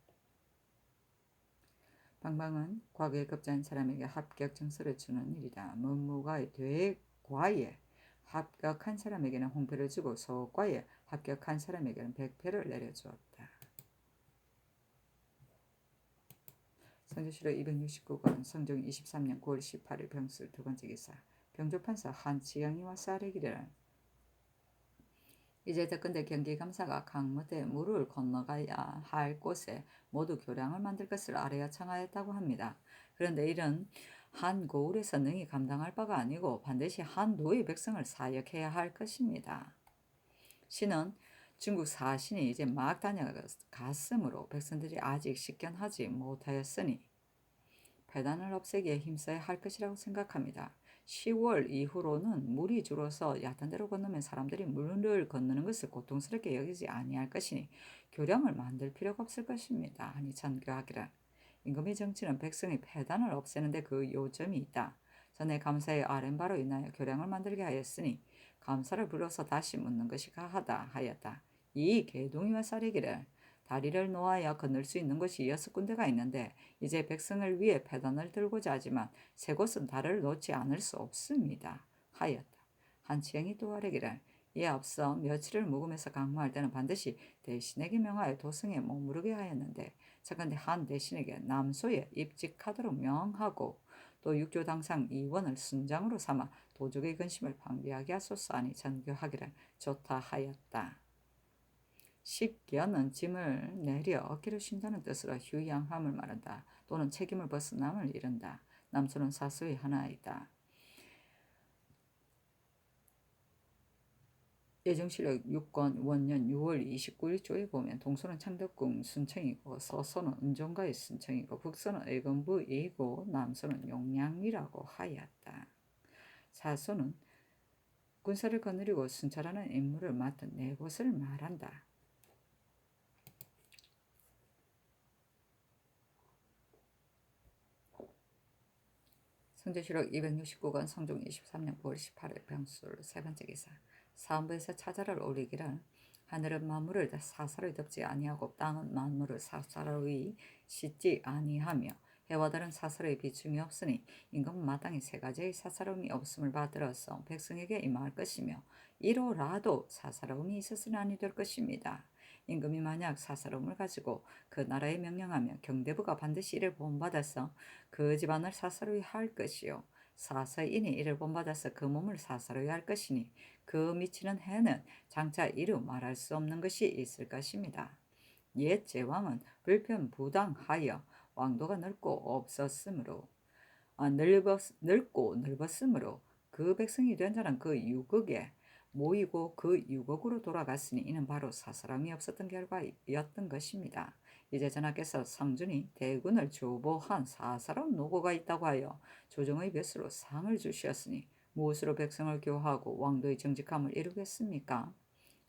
방방은 과거에 급제한 사람에게 합격 증서를 주는 일이다. 문무과의 대과에 합격한 사람에게는 홍패를 주고 소과에 합격한 사람에게는 백패를 내려주었다. 성조실록 269권 성종 23년 9월 18일 병술 두 번째 기사. 병조판사 한치영이와 쌀이기를 이제 듣건대 경기감사가 강무대 물을 건너가야 할 곳에 모두 교량을 만들 것을 아래야 청하였다고 합니다. 그런데 이런 한 고을에서 능히 감당할 바가 아니고 반드시 한 도의 백성을 사역해야 할 것입니다. 신은 중국 사신이 이제 막 다녀갔으므로 백성들이 아직 식견하지 못하였으니 배단을 없애기에 힘써야 할 것이라고 생각합니다. 10월 이후로는 물이 줄어서 얕은 데로 건너면 사람들이 물을 건너는 것을 고통스럽게 여기지 아니할 것이니 교량을 만들 필요가 없을 것입니다. 하니 전교하기를 임금의 정치는 백성의 폐단을 없애는데 그 요점이 있다. 전에 감사의 아랜바로 인하여 교량을 만들게 하였으니 감사를 불러서 다시 묻는 것이 가하다 하였다. 이 개동이와 쌀이기를 다리를 놓아야 건널 수 있는 곳이 6군데가 있는데 이제 백성을 위해 패단을 들고자 하지만 세 곳은 다리를 놓지 않을 수 없습니다. 하였다. 한치영이 또 아뢰기를 이에 앞서 며칠을 묵으면서 강모할 때는 반드시 대신에게 명하여 도성에 머무르게 하였는데 차건대 한 대신에게 남소에 입직하도록 명하고 또 육조당상 이원을 순장으로 삼아 도적의 근심을 방비하게 하소서 하니 전교하기를 좋다 하였다. 십견은 짐을 내려 어깨를 쉰다는 뜻으로 휴양함을 말한다. 또는 책임을 벗어남을 이른다. 남소는 사소의 하나이다. 예정실록 6권 원년 6월 29일 조에 보면 동서는 창덕궁 순청이고 서서는 은종가의 순청이고 북서는 의건부이고 남서는 용량이라고 하였다. 사소는 군사를 거느리고 순찰하는 임무를 맡은 네 곳을 말한다. 성조실록 269권 성종 23년 9월 18일 병술 세 번째 기사. 사헌부에서 차자를 올리기를 하늘은 만물을 사사로이 덮지 아니하고 땅은 만물을 사사로이 씻지 아니하며 해와 달은 사사로이 비춤이 없으니 임금은 마땅히 세 가지의 사사로움이 없음을 받들어서 백성에게 임할 것이며 이로라도 사사로움이 있어서는 아니 될 것입니다. 임금이 만약 사사로움을 가지고 그 나라에 명령하면 경대부가 반드시 이를 본받아서 그 집안을 사사로이 할 것이요 사서인이 이를 본받아서 그 몸을 사사로이 할 것이니 그 미치는 해는 장차 이루 말할 수 없는 것이 있을 것입니다. 옛 제왕은 불편부당하여 왕도가 넓고 넓었으므로 그 백성이 된 자는 그 유국에 모이고 그 유국으로 돌아갔으니 이는 바로 사사람이 없었던 결과였던 것입니다. 이제 전하께서 성준이 대군을 조보한 사사로운 노고가 있다고 하여 조정의 벼슬로 상을 주셨으니 무엇으로 백성을 교화하고 왕도의 정직함을 이루겠습니까?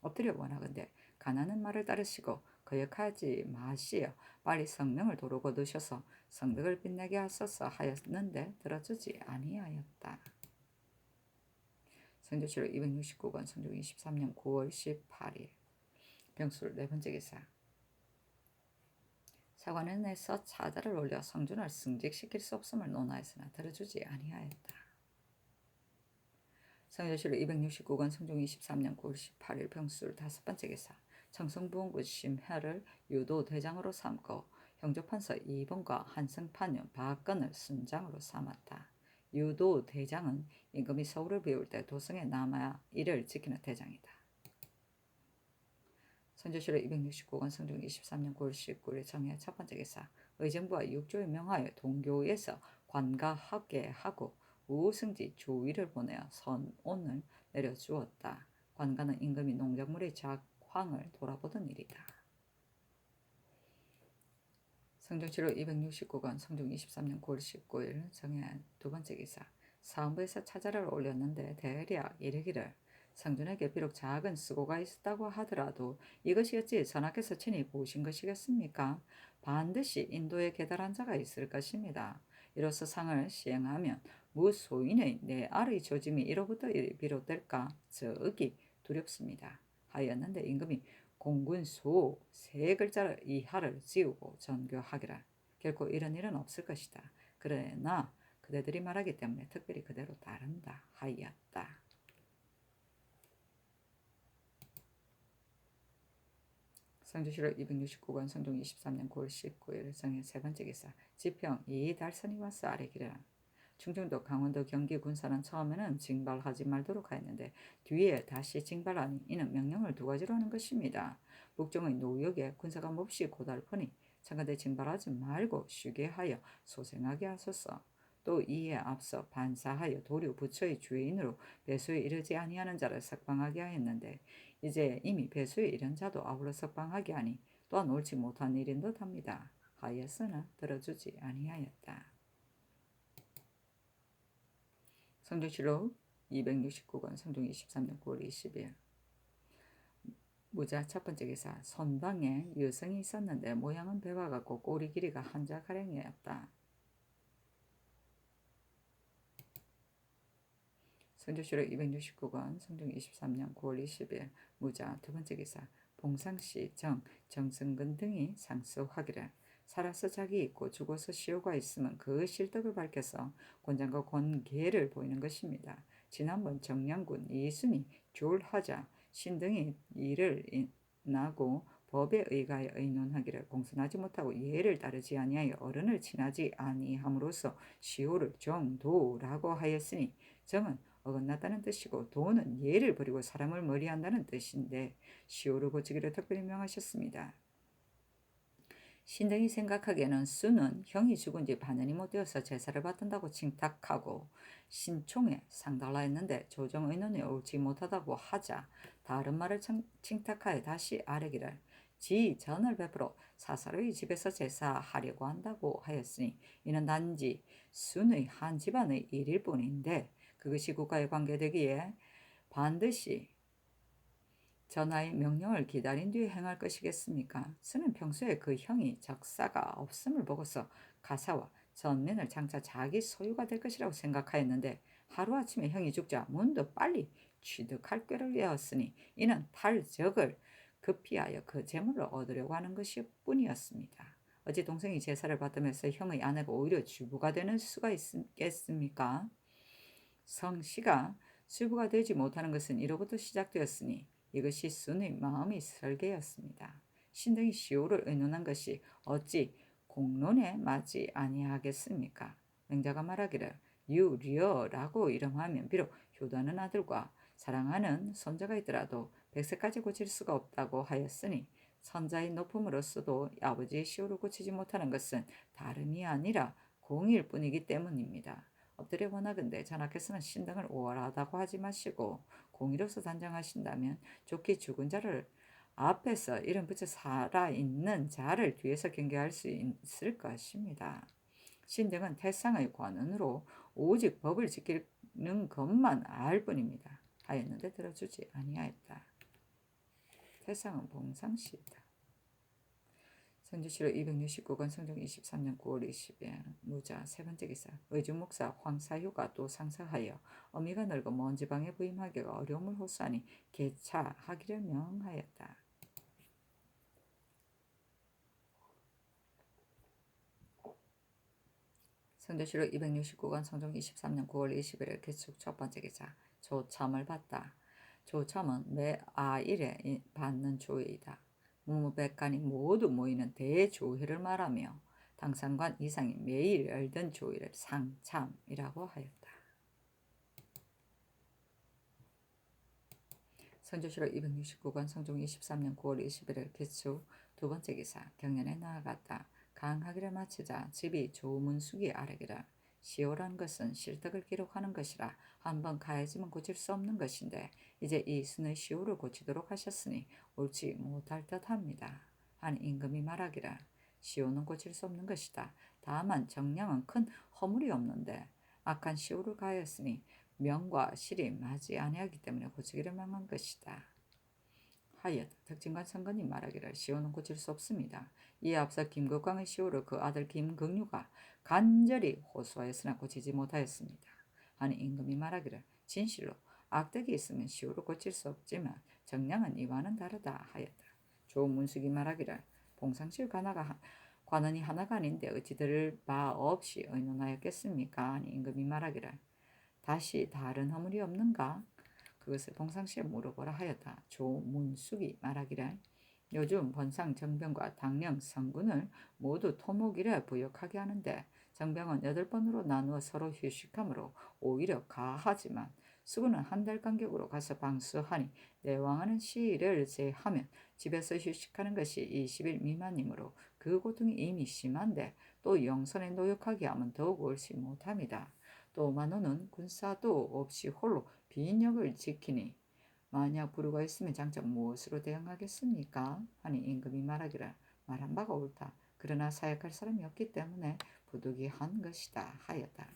엎드려 원하건대 가난한 말을 따르시고 거역하지 마시어 빨리 성명을 도로 거두셔서 성덕을 빛내게 하소서 하였는데 들어주지 아니하였다. 성조실록 269권 성종 23년 9월 18일 병술 네 번째 기사. 사관원에서 차자를 올려 성준을 승직시킬 수 없음을 논하였으나 들어주지 아니하였다. 성조실록 269권 성종 23년 9월 18일 병술 다섯 번째 기사. 청성부원군 심해를 유도대장으로 삼고 형조판서 이봉과 한승판윤 박건을 순장으로 삼았다. 유도대장은 임금이 서울을 비울 때 도성에 남아 이를 지키는 대장이다. 선조실록 269권 성종 23년 9월 19일 정해 첫 번째 기사. 의정부와 육조에 명하여 동교에서 관가하게 하고 우승지 조위를 보내어 선온을 내려주었다. 관가는 임금이 농작물의 작황을 돌아보던 일이다. 성종실록 269권 성종 23년 9월 19일 정해 두 번째 기사. 사헌부에서 차자를 올렸는데 대략 이르기를 성준에게 비록 작은 수고가 있었다고 하더라도 이것이 어찌 전하께서 친히 보신 것이겠습니까? 반드시 인도에 계달한 자가 있을 것입니다. 이로써 상을 시행하면 무소인의 내 알의 조짐이 이로부터 비롯될까 저기 두렵습니다. 하였는데 임금이 공군소 세 글자 이하를 지우고 전교하기라. 결코 이런 일은 없을 것이다. 그러나 그대들이 말하기 때문에 특별히 그대로 따른다 하였다. 성조실록 269권 성종 23년 9월 19일 정해 세 번째 기사. 지평 이 달선이 와서 아래기라. 충청도 강원도 경기 군사는 처음에는 징발하지 말도록 하였는데 뒤에 다시 징발하니 이는 명령을 두 가지로 하는 것입니다. 북종의 노역에 군사가 몹시 고달프니 청가대 징발하지 말고 쉬게 하여 소생하게 하소서. 또 이에 앞서 반사하여 도류 부처의 주인으로 배수에 이르지 아니하는 자를 석방하게 하였는데 이제 이미 배수에 이른 자도 아울러 석방하게 하니 또한 옳지 못한 일인 듯합니다. 하였으나 들어주지 아니하였다. 성조실록 269권 성종 23년 9월 20일 무자 첫 번째 기사. 선방에 여성이 있었는데 모양은 배와 같고 꼬리 길이가 한자가량이었다. 성조실록 269권 성종 23년 9월 20일 무자 두 번째 기사. 봉상씨 정승근 등이 상소하기를 살아서 작이 있고 죽어서 시효가 있으면 그 실덕을 밝혀서 권장과 권계를 보이는 것입니다. 지난번 정량군 이순이 졸하자 신등이 이를 인하고 법에 의가하여 의논하기를 공손하지 못하고 예를 따르지 아니하여 어른을 친하지 아니함으로써 시효를 정도라고 하였으니 정은 어긋났다는 뜻이고 도는 예를 버리고 사람을 멀리한다는 뜻인데 시효를 고치기를 특별히 명하셨습니다. 신등이 생각하기에는 수는 형이 죽은 지 반년이 못 되어서 제사를 받든다고 칭탁하고 신총에 상달라 했는데 조정 의논이 옳지 못하다고 하자 다른 말을 칭탁하여 다시 아뢰기를 지 전을 베풀어 사사로이 집에서 제사하려고 한다고 하였으니 이는 단지 순의 한 집안의 일일 뿐인데 그것이 국가에 관계되기에 반드시 전하의 명령을 기다린 뒤에 행할 것이겠습니까? 스는 평소에 그 형이 적사가 없음을 보고서 가사와 전면을 장차 자기 소유가 될 것이라고 생각하였는데 하루아침에 형이 죽자 문득 빨리 취득할 꾀를 내었으니 이는 탈적을 급히하여 그 재물을 얻으려고 하는 것일 뿐이었습니다. 어찌 동생이 제사를 받으면서 형의 아내가 오히려 주부가 되는 수가 있겠습니까? 성씨가 주부가 되지 못하는 것은 이로부터 시작되었으니 이것이 순의 마음의 설계였습니다. 신등이 시호를 의논한 것이 어찌 공론에 맞지 아니하겠습니까? 맹자가 말하기를 유리어라고 이름하면 비록 효도하는 아들과 사랑하는 손자가 있더라도 100세까지 고칠 수가 없다고 하였으니 선자의 높음으로서도 아버지의 시호를 고치지 못하는 것은 다름이 아니라 공일 뿐이기 때문입니다. 엎드려 원하건대 전하께서는 신등을 오월하다고 하지 마시고 공의로서 단정하신다면 좋게 죽은 자를 앞에서 이름 붙여 살아있는 자를 뒤에서 경계할 수 있을 것입니다. 신등은 태상의 관원으로 오직 법을 지키는 것만 알 뿐입니다. 하였는데 들어주지 아니하였다. 태상은 봉상씨이다. 성주시로 269권 성종 23년 9월 20일 무자 세번째 기사 의중목사 황사효가 또 상서하여 어미가 늙어 먼 지방에 부임하기가 어려움을 호소하니 개차하기를 명하였다. 성주시로 269권 성종 23년 9월 21일 개축 첫번째 기사 조첨을 받다. 조첨은 매 아일에 받는 조회이다. 무무백관이 모두 모이는 대조회를 말하며 당상관 이상이 매일 열던 조회를 상참이라고 하였다. 성주시로 269권 성종 23년 9월 21일 개축 두번째 기사 경연에 나아갔다. 강하기를 마치자 집이 조문숙이 아뢰기를 시호란 것은 실덕을 기록하는 것이라 한번 가해지면 고칠 수 없는 것인데 이제 이 순의 시호를 고치도록 하셨으니 옳지 못할 듯합니다. 한 임금이 말하기를 시호는 고칠 수 없는 것이다. 다만 정량은 큰 허물이 없는데 악한 시호를 가하였으니 명과 실이 맞지 아니하기 때문에 고치기를 명한 것이다. 하였 덕진관 선건이 말하기를 시호는 고칠 수 없습니다. 이에 앞서 김국광의 시호를 그 아들 김긍유가 간절히 호소하였으나 고치지 못하였습니다. 하니 임금이 말하기를 진실로 악덕이 있으면 시호를 고칠 수 없지만 정량은 이와는 다르다 하였다. 조문숙이 말하기를 봉상실 관원이 하나가 아닌데 어찌 들을 바 없이 의논하였겠습니까? 하니 임금이 말하기를 다시 다른 허물이 없는가? 그것을 봉상씨에 물어보라 하였다. 조문숙이 말하기를 요즘 번상 정병과 당령 성군을 모두 토목일에 부역하게 하는데 정병은 8번으로 나누어 서로 휴식하므로 오히려 가하지만 수군은 한 달 간격으로 가서 방수하니 내왕하는 시일을 제하면 집에서 휴식하는 것이 20일 미만이므로 그 고통이 이미 심한데 또 영선에 노역하게 하면 더욱 옳지 못합니다. 또 만호는 군사도 없이 홀로 빈역을 지키니 만약 부류가 있으면 장차 무엇으로 대응하겠습니까? 하니 임금이 말하기를 말한 바가 옳다. 그러나 사역할 사람이 없기 때문에 부득이한 것이다 하였다.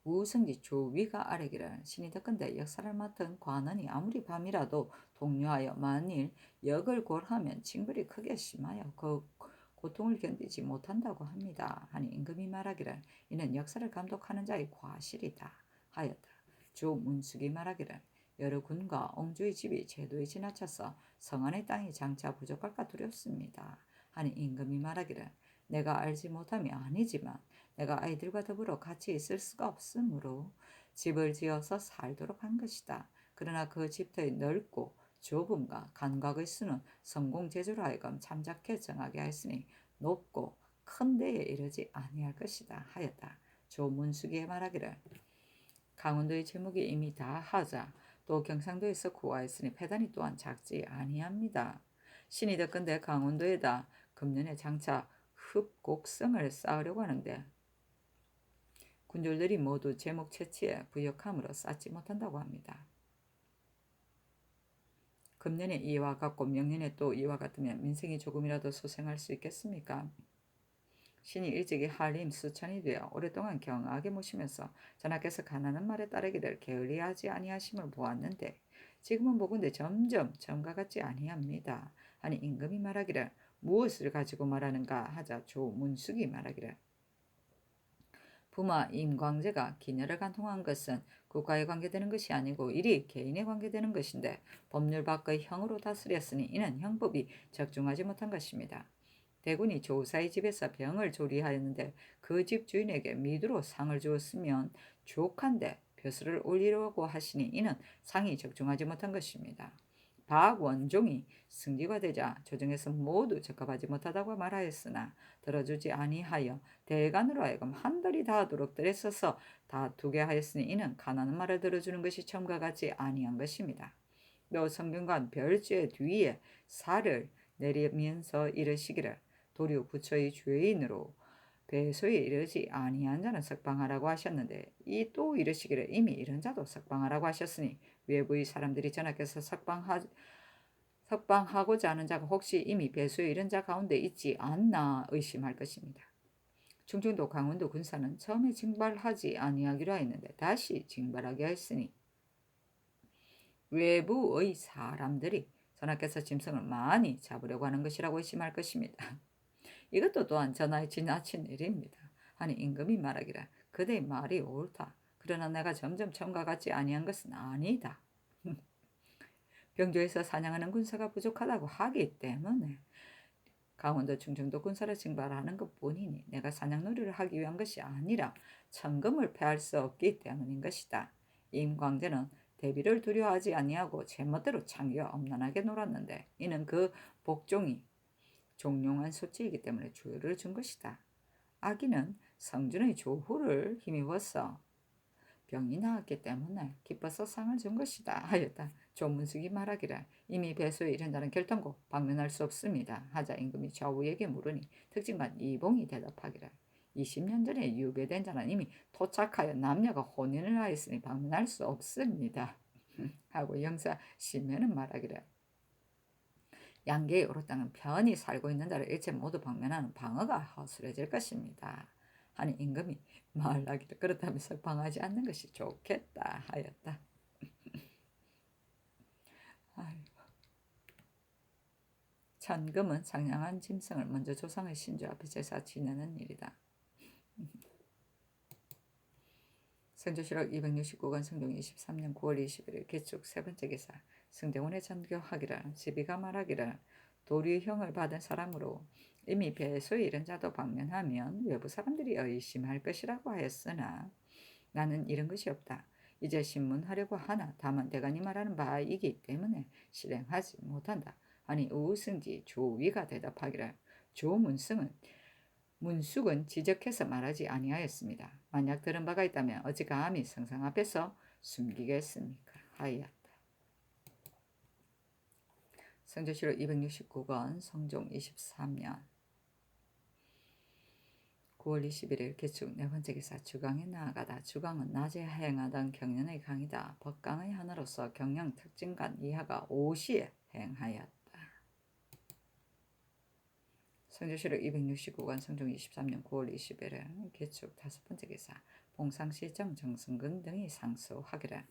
우승지 조위가 아뢰기를 신이 덕건대 역사를 맡은 관원이 아무리 밤이라도 동료하여 만일 역을 골하면 징벌이 크게 심하여 그 고통을 견디지 못한다고 합니다. 하니 임금이 말하기를 이는 역사를 감독하는 자의 과실이다 하였다. 조문숙이 말하기를 여러 군과 옹주의 집이 제도에 지나쳐서 성안의 땅이 장차 부족할까 두렵습니다. 하니 임금이 말하기를 내가 알지 못함이 아니지만 내가 아이들과 더불어 같이 있을 수가 없으므로 집을 지어서 살도록 한 것이다. 그러나 그 집터의 넓고 좁음과 간곽의 수는 성공제주로 하여금 참작해 정하게 하였으니 높고 큰 데에 이르지 아니할 것이다 하였다. 조문숙이 말하기를 강원도의 제목이 이미 다 하자 또 경상도에서 구하였으니 패단이 또한 작지 아니합니다. 신이 덕건대 강원도에다 금년에 장차 흡곡성을 쌓으려고 하는데 군졸들이 모두 제목 채취에 부역함으로 쌓지 못한다고 합니다. 금년에 이와 같고 명년에 또 이와 같으면 민생이 조금이라도 소생할 수 있겠습니까? 신이 일찍이 한림 수천이 되어 오랫동안 경하게 모시면서 전하께서 가난한 말에 따르기를 게을리하지 아니하심을 보았는데 지금은 보건대 점점 전과 같지 아니합니다. 하니 임금이 말하기를 무엇을 가지고 말하는가 하자 조문숙이 말하기를 부마 임광재가 기녀를 간통한 것은 국가에 관계되는 것이 아니고 이리 개인에 관계되는 것인데 법률 밖의 형으로 다스렸으니 이는 형법이 적중하지 못한 것입니다. 대군이 조사의 집에서 병을 조리하였는데 그 집 주인에게 미두로 상을 주었으면 족한데 벼슬을 올리려고 하시니 이는 상이 적중하지 못한 것입니다. 박원종이 승기가 되자 조정에서 모두 적합하지 못하다고 말하였으나 들어주지 아니하여 대간으로 하여금 한들이 다하도록 들에서서 다투게 하였으니 이는 가난한 말을 들어주는 것이 처음과 같지 아니한 것입니다. 또 성경관 별죄 뒤에 살을 내리면서 이르시기를 도리어 부처의 죄인으로 배소에 이르지 아니한 자는 석방하라고 하셨는데 이 또 이르시기를 이미 이런 자도 석방하라고 하셨으니 외부의 사람들이 전하께서 석방하고자 하는 자가 혹시 이미 배소에 이른 자 가운데 있지 않나 의심할 것입니다. 충청도 강원도 군사는 처음에 징발하지 아니하기로 했는데 다시 징발하게 했으니 외부의 사람들이 전하께서 짐승을 많이 잡으려고 하는 것이라고 의심할 것입니다. 이것도 또한 전하의 지나친 일입니다. 아니 임금이 말하기를 그대의 말이 옳다. 그러나 내가 점점 처음과 같지 아니한 것은 아니다. 병조에서 사냥하는 군사가 부족하다고 하기 때문에 강원도 충청도 군사를 징발하는 것뿐이니 내가 사냥놀이를 하기 위한 것이 아니라 천금을 패할 수 없기 때문인 것이다. 임광재는 대비를 두려워하지 아니하고 제멋대로 창기와 엄란하게 놀았는데 이는 그 복종이 종용한 소치이기 때문에 주의를 준 것이다. 아기는 성준의 조후를 힘입어서 병이 나았기 때문에 기뻐서 상을 준 것이다 하였다. 조문숙이 말하기를 이미 배소에 이른 자는 결단코 방면할 수 없습니다 하자 임금이 좌우에게 물으니 특징관 이봉이 대답하기를 20년 전에 유배된 자는 이미 토착하여 남녀가 혼인을 하였으니 방면할 수 없습니다 하고 영사 심해는 말하기를 양계의 오로 땅은 편히 살고 있는 자를 일체 모두 방면하는 방어가 허술해질 것입니다 하니 임금이 말하기를 그렇다면 석방하지 않는 것이 좋겠다 하였다. 천금은 상냥한 짐승을 먼저 조상의 신주 앞에 제사 지내는 일이다. 성조실록 269권 성종 23년 9월 21일 개축 세 번째 기사 승대원의 전교하기를 시비가 말하기를 도류형을 받은 사람으로 이미 배소에 이른 자도 방면하면 외부 사람들이 의심할 것이라고 하였으나 나는 이런 것이 없다. 이제 신문하려고 하나 다만 대간이 말하는 바이기 때문에 실행하지 못한다. 아니 우승지 조위가 대답하기를 문숙은 지적해서 말하지 아니하였습니다. 만약 들은 바가 있다면 어찌 감히 성상 앞에서 숨기겠습니까? 하였다. 성조실록 269권 성종 23년 9월 21일 개축 네 번째 기사 주강에 나아가다. 주강은 낮에 행하던 경연의 강이다. 법강의 하나로서 경영 특징간 이하가 5시에 행하였다. 성조실록 269권 성종 23년 9월 21일 개축 다섯 번째 기사 봉상시정 정승근 등이 상소하기를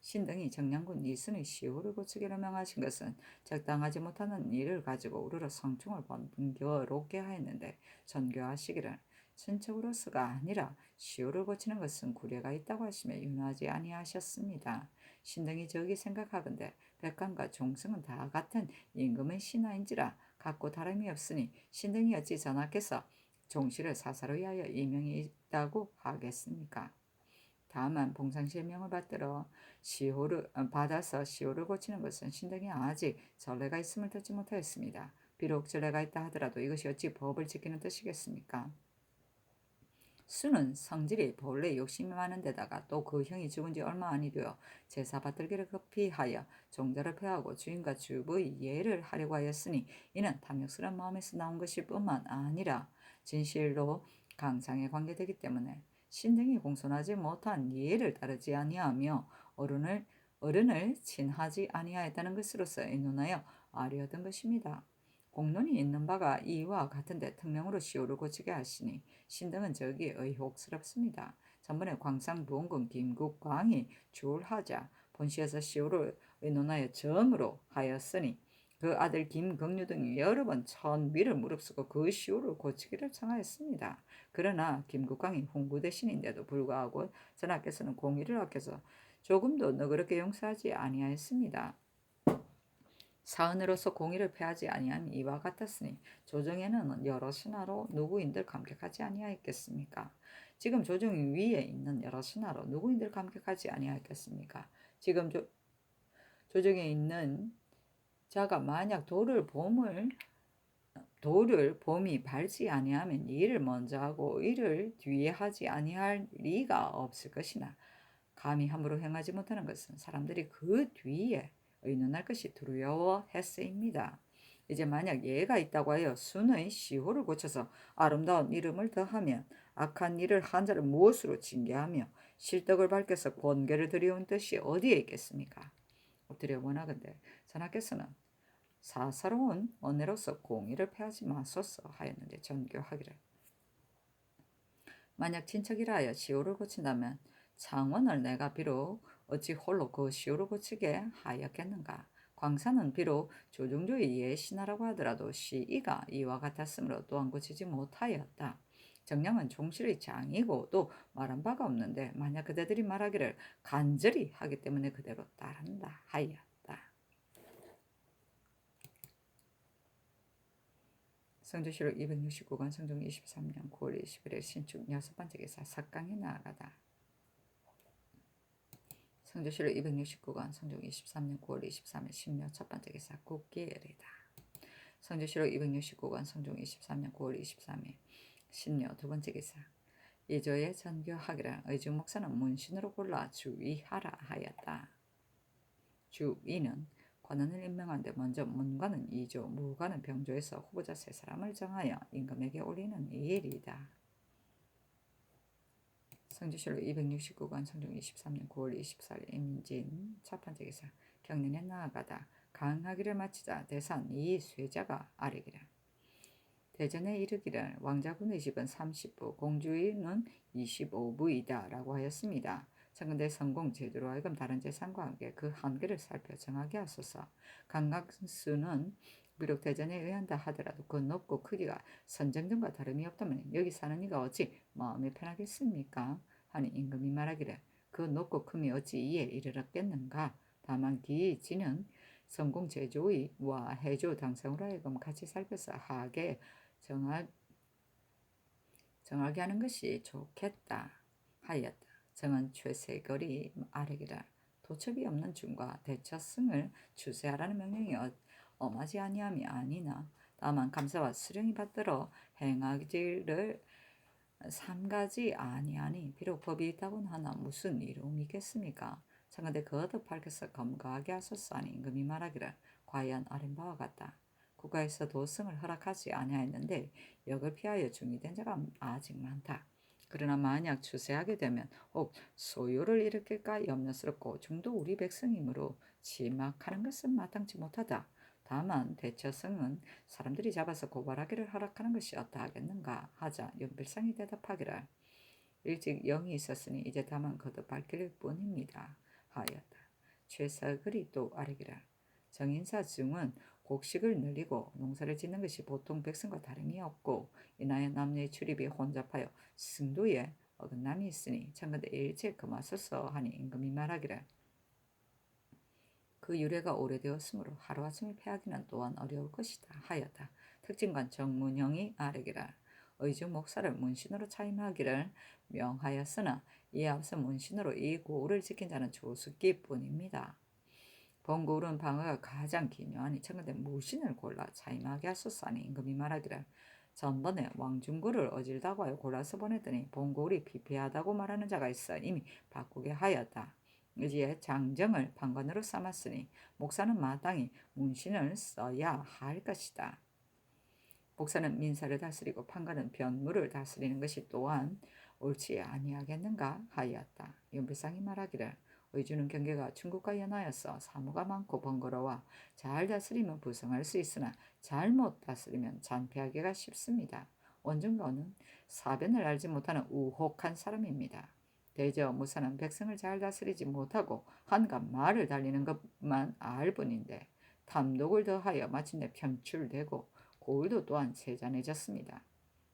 신등이 정량군 이순의 시호를 고치기로 명하신 것은 적당하지 못하는 일을 가지고 우리로 성충을 번겨롭게 하였는데 전교하시기를 신척으로서가 아니라 시호를 고치는 것은 구례가 있다고 하시며 윤하지 아니하셨습니다. 신등이 저기 생각하건대 백관과 종승은 다 같은 임금의 신하인지라 같고 다름이 없으니 신등이 어찌 전하께서 종씨를 사사로 위하여 임명이 있다고 하겠습니까? 다만 봉상시의 명을 받아서 시호를 고치는 것은 신등이 아직 전례가 있음을 듣지 못하였습니다. 비록 전례가 있다 하더라도 이것이 어찌 법을 지키는 뜻이겠습니까? 수는 성질이 본래 욕심이 많은 데다가 또 그 형이 죽은 지 얼마 아니 되어 제사 받들기를 급히 하여 종자를 폐하고 주인과 주부의 예를 하려고 하였으니 이는 탐욕스러운 마음에서 나온 것일 뿐만 아니라 진실로 강상에 관계되기 때문에 신등이 공손하지 못한 예를 따르지 아니하며 어른을 친하지 아니하였다는 것으로서 의논하여 아뢰었던 것입니다. 공론이 있는 바가 이와 같은데 특명으로 시호를 고치게 하시니 신등은 저기 의혹스럽습니다. 전번에 광상부원군 김국광이 주울하자 본시에서 시호를 의논하여 정으로 하였으니 그 아들 김경류 등이 여러 번 천위를 무릅쓰고 그 시호를 고치기를 청하였습니다. 그러나 김국광이 홍구 대신인데도 불구하고 전하께서는 공의를 아껴서 조금도 너그럽게 용서하지 아니하였습니다. 사은으로서 공의를 폐하지 아니한 이와 같았으니 조정에는 여러 신하로 누구인들 감격하지 아니하였겠습니까? 지금 조정 위에 있는 여러 신하로 누구인들 감격하지 아니하였겠습니까? 지금 조정에 있는 자가 만약 돌을 봄이 밟지 아니하면 이를 먼저 하고 이를 뒤에 하지 아니할 리가 없을 것이나 감히 함부로 행하지 못하는 것은 사람들이 그 뒤에 의논할 것이 두려워했으입니다. 이제 만약 예가 있다고 하여 순의 시호를 고쳐서 아름다운 이름을 더하면 악한 일을 한 자를 무엇으로 징계하며 실덕을 밝혀서 권계를 드리온 뜻이 어디에 있겠습니까? 엎드려 원하건대 전하께서는 사사로운 언내로서 공의를 패하지 마소서 하였는데 전교하기를 만약 친척이라 하여 시호를 고친다면 창원을 내가 비록 어찌 홀로 그 시호를 고치게 하였겠는가. 광산은 비록 조중조의 예신하라고 하더라도 시이가 이와 같았으므로 또한 고치지 못하였다. 정량은 종실의 장이고 또 말한 바가 없는데 만약 그대들이 말하기를 간절히 하기 때문에 그대로 따른다 하였다. 성조실록 269권 성종 23년 9월 21일 신축 6번째 기사 삭강에 나아가다. 성조실록 269권 성종 23년 9월 23일 신묘 첫번째 기사 국기엘이다. 성조실록 269권 성종 23년 9월 23일 신묘 두번째 기사 이조의 전교하기를 의중 목사는 문신으로 골라 주의하라 하였다. 주의는 관원을 임명하는데 먼저 문관은 2조, 무관은 병조에서 후보자 3사람을 정하여 임금에게 올리는 일이다. 성지실록 269권 성종 23년 9월 24일 임진 첫번째 기사 경륜에 나아가다 강하기를 마치자 대산 이 쇠자가 아뢰기를 대전에 이르기를 왕자군의 집은 30부 공주인은 25부이다 라고 하였습니다. 청근대 성공 제도로 하여금 다른 재산과 함께 그 한계를 살펴 정하게 하소서. 강각수는 비록 대전에 의한다 하더라도 그 높고 크기가 선정전과 다름이 없다면 여기 사는 이가 어찌 마음이 편하겠습니까? 하니 임금이 말하기를 그 높고 큼이 어찌 이에 이르렀겠는가? 다만 기지는 성공 제조의와 해조 당상으로 하여금 같이 살펴서 하게 정하게 하는 것이 좋겠다 하였다. 정은 최세걸이 아뢰기라 도첩이 없는 중과 대처승을 주세하라는 명령이 엄하지 아니함이 아니나 다만 감사와 수령이 받들어 행하기를 삼가지 아니하니 비록 법이 있다고는 하나 무슨 이로움이겠습니까? 청근대 거듭 밝혀서 검거하게 하소서 하니 임금이 말하기를 과연 아린 바와 같다. 국가에서 도승을 허락하지 아니하였는데 역을 피하여 중이된 자가 아직 많다. 그러나 만약 추세하게 되면 혹 소요를 일으킬까 염려스럽고 중도 우리 백성이므로 침악하는 것은 마땅치 못하다. 다만 대처성은 사람들이 잡아서 고발하기를 허락하는 것이 어떠하겠는가 하자 연필상이 대답하기를 일찍 영이 있었으니 이제 다만 거듭 밝힐 뿐입니다 하였다. 최사글이 또 아뢰기를 정인사 중은 곡식을 늘리고 농사를 짓는 것이 보통 백성과 다름이 없고 이나여 남녀의 출입이 혼잡하여 승도에 어긋남이 있으니 청근대 일체 금하소서 하니 임금이 말하기를 그 유래가 오래되었으므로 하루아침에 패하기는 또한 어려울 것이다 하였다. 특징관 정문형이 아뢰기를 의중 목사를 문신으로 차임하기를 명하였으나 이에 앞서 문신으로 이 고을을 지킨 자는 조숙기뿐입니다. 본고을은 방어가 가장 기묘하니 청근대 무신을 골라 차임하게 하소서 하니 임금이 말하기를 전번에 왕중고를 어질다고 하여 골라서 보냈더니 본고을이 피폐하다고 말하는 자가 있어 이미 바꾸게 하였다. 이제 장정을 판관으로 삼았으니 목사는 마땅히 문신을 써야 할 것이다. 목사는 민사를 다스리고 판관은 변무를 다스리는 것이 또한 옳지 아니하겠는가 하였다. 윤필상이 말하기를 의주는 경계가 충국과 연하여서 사무가 많고 번거로워 잘 다스리면 부성할 수 있으나 잘못 다스리면 잔폐하기가 쉽습니다. 원중거는 사변을 알지 못하는 우혹한 사람입니다. 대저 무사는 백성을 잘 다스리지 못하고 한갓 말을 달리는 것만 알 뿐인데 탐독을 더하여 마침내 편출되고 고을도 또한 세잔해졌습니다.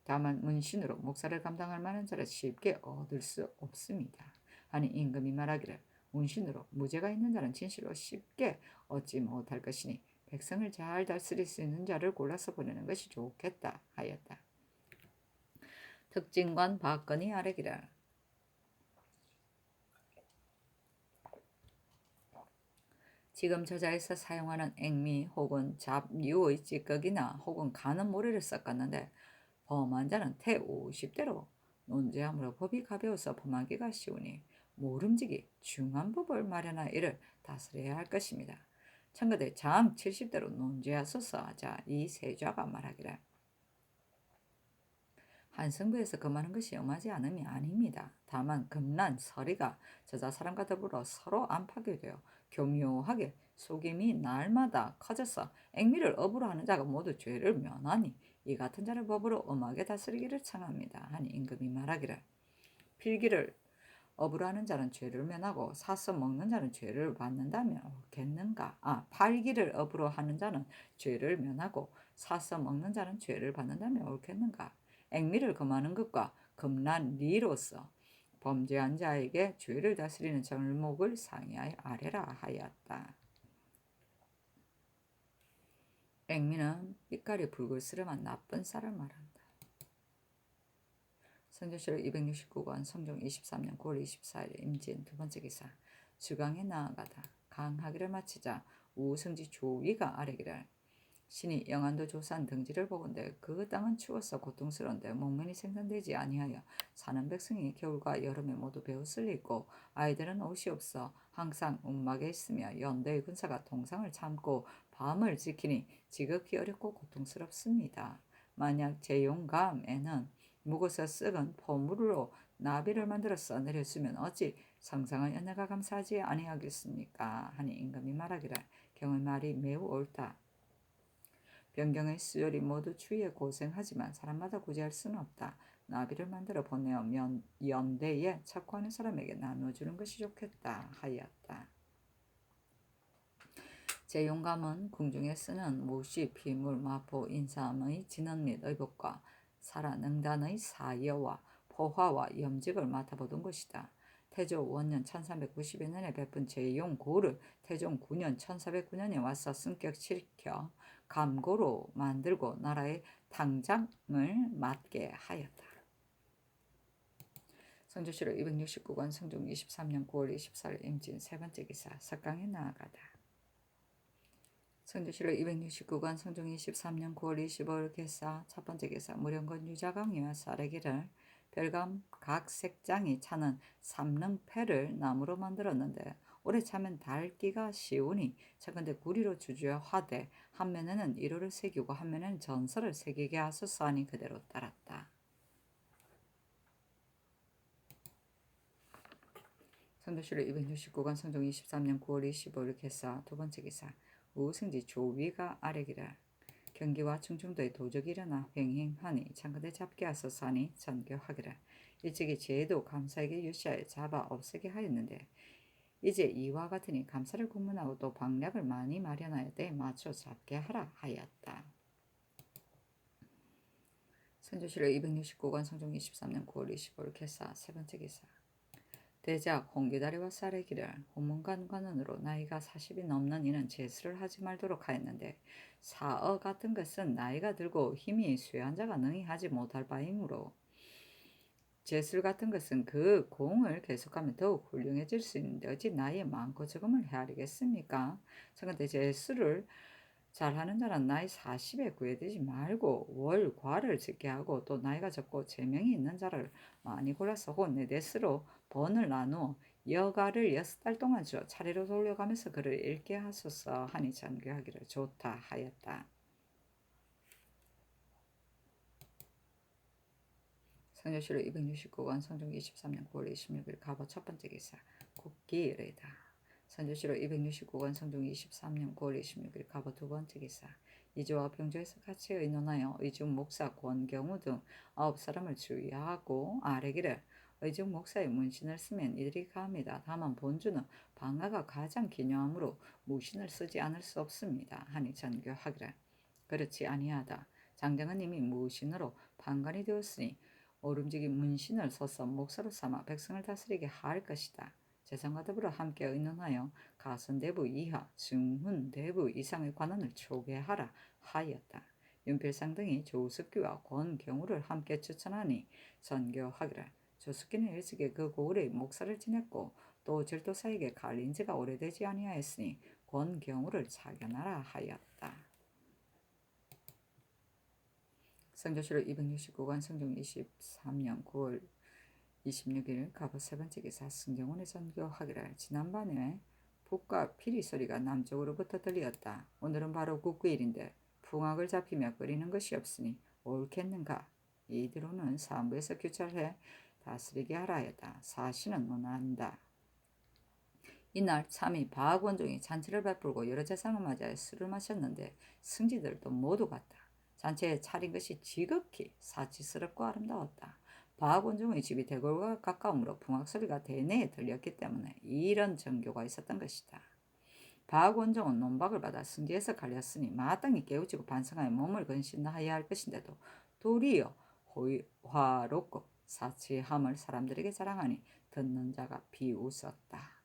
다만 문신으로 목사를 감당할 만한 자를 쉽게 얻을 수 없습니다. 하니 임금이 말하기를 문신으로 무죄가 있는 자는 진실로 쉽게 얻지 못할 것이니 백성을 잘 다스릴 수 있는 자를 골라서 보내는 것이 좋겠다 하였다. 특징관 박건이 아뢰기를 지금 저자에서 사용하는 액미 혹은 잡유의 찌꺼기나 혹은 가는 모래를 섞었는데 범한 자는 태 50대로 논죄하므로 법이 가벼워서 범하기가 쉬우니 모름지기 중한 법을 마련하여 이를 다스려야 할 것입니다. 청가대 장 70대로 논죄하소서. 자, 이 세좌가 말하기를 한성부에서 금하는 것이 엄하지 않음이 아닙니다. 다만 금난, 서리가 저자 사람과 더불어 서로 안팎이 되어 교묘하게 속임이 날마다 커져서 액미를 업으로 하는 자가 모두 죄를 면하니 이 같은 자를 법으로 엄하게 다스리기를 청합니다. 하니 임금이 말하기를 필기를 업으로 하는 자는 죄를 면하고 사서 먹는 자는 죄를 받는다면 옳겠는가? 팔기를 업으로 하는 자는 죄를 면하고 사서 먹는 자는 죄를 받는다면 옳겠는가? 액미를 금하는 것과 금란리로서 범죄한 자에게 죄를 다스리는 절목을 상의하여 아래라 하였다. 액미는 빛깔이 붉을스름한 나쁜 쌀을 말한다. 성조실록 269권 성종 23년 9월 24일 임진 두 번째 기사. 주강에 나아가다 강하기를 마치자 우승지 조위가 아래기를 신이 영안도 조사한 등지를 보건대 그 땅은 추워서 고통스러운데 목면이 생산되지 아니하여 사는 백성이 겨울과 여름에 모두 베옷을 입고 아이들은 옷이 없어 항상 움막에 있으며 연대의 군사가 동상을 참고 밤을 지키니 지극히 어렵고 고통스럽습니다. 만약 제 용감에는 묵어서 썩은 포물로 나비를 만들어서 내려주면 어찌 성상의 은혜가 감사하지 아니하겠습니까? 하니 임금이 말하기를 경의 말이 매우 옳다. 변경의 수요리 모두 추위에 고생하지만 사람마다 구제할 수는 없다. 나비를 만들어 보내어 연대에 착고하는 사람에게 나눠주는 것이 좋겠다 하였다. 제 용감은 궁중에 쓰는 모시, 비물, 마포, 인삼의 진언 및 의복과 사라 능단의 사여와 포화와 염직을 맡아보던 것이다. 태조 원년 1392년에 베푼 제용고를 태종 9년 1409년에 와서 승격시켜 감고로 만들고 나라의 당장을 맡게 하였다. 성조실록 269권 성종 23년 9월 24일 임진 세 번째 기사. 석강에 나아가다. 성조실록 269권 성종 23년 9월 25일 개사. 첫 번째 개사. 무령건 유자강이와 쌀에기를 별감 각 색장이 차는 삼릉패를 나무로 만들었는데 오래 차면 닳기가 쉬우니 차근대 구리로 주주여 화되 한 면에는 일호를 새기고 한 면에는 전설을 새기게 하소서 하니 그대로 따랐다. 성조실록 269권 성종 23년 9월 25일 개사. 두 번째 기사. 우승지 조위가 아래기를 경기와 충청도에 도적이 일어나 횡행하니 창건대 잡게 하소서 하니 전교하기를 일찍이 제도 감사에게 유시하여 잡아 없애게 하였는데 이제 이와 같으니 감사를 공문하고 또 방략을 많이 마련하여 때에 맞춰 잡게 하라 하였다. 선조실록 269권 성종 23년 9월 25일 개사. 세 번째 기사. 대작 홍기다리와 쌀의 길을 호문관 관원으로 나이가 40이 넘는 이는 제수를 하지 말도록 하였는데 사어 같은 것은 나이가 들고 힘이 쇠한 자가 능히 하지 못할 바이므로 제술 같은 것은 그 공을 계속하면 더욱 훌륭해질 수 있는데 어찌 나이에 많고 적음을 헤아리겠습니까? 그런데 제술을 잘하는 자는 나이 40에 구애되지 말고 월과를 짓게 하고 또 나이가 적고 재명이 있는 자를 많이 골라서 혹은 네데스로 번을 나누어 여가를 6달 동안 주어 차례로 돌려가면서 그를 읽게 하소서 하니 전교하기를 좋다 하였다. 성조실록 269권 성종 23년 9월 26일 가보 첫 번째 기사. 국기이르다. 선조실록 269권 성종 23년 9월 26일 가보 두 번째 기사. 이조와 병조에서 같이 의논하여 의중 목사 권경우 등 9사람을 주의하고 아래기를 의중 목사의 문신을 쓰면 이들이 가합니다. 다만 본주는 방가가 가장 기묘하므로 무신을 쓰지 않을 수 없습니다. 하니 전교하기를 그렇지 아니하다. 장정은 이미 무신으로 판관이 되었으니 오름지기 문신을 써서 목사로 삼아 백성을 다스리게 할 것이다. 재상과 더불어 함께 의논하여 가선대부 이하, 중훈대부 이상의 관원을 초계하라 하였다. 윤필상 등이 조숙기와 권경우를 함께 추천하니 전교하기를 조숙기는 일찍이 그 고을의 목사를 지냈고 또 절도사에게 갈린 지가 오래되지 아니하였으니 권경우를 차견하라 하였다. 성조실록 269권 성종 23년 9월 26일 갑오 세 번째 기사 승경원의 전교하기를 지난밤에 북과 피리 소리가 남쪽으로부터 들리었다. 오늘은 바로 국구일인데 풍악을 잡히며 끓이는 것이 없으니 옳겠는가? 이대로는 사무에서 규찰해 다스리게 하라 하였다. 사신은 논한다. 이날 참이 박원종이 잔치를 베풀고 여러 재상을 맞이하여 술을 마셨는데 승지들도 모두 갔다. 잔치에 차린 것이 지극히 사치스럽고 아름다웠다. 박원종의 집이 대궐과 가까우므로 풍악소리가 대내에 들렸기 때문에 이런 정교가 있었던 것이다. 박원종은 논박을 받아 승지에서 갈렸으니 마땅히 깨우치고 반성하여 몸을 근신하여야 할 것인데도 도리어 화롭고 사치함을 사람들에게 자랑하니 듣는 자가 비웃었다.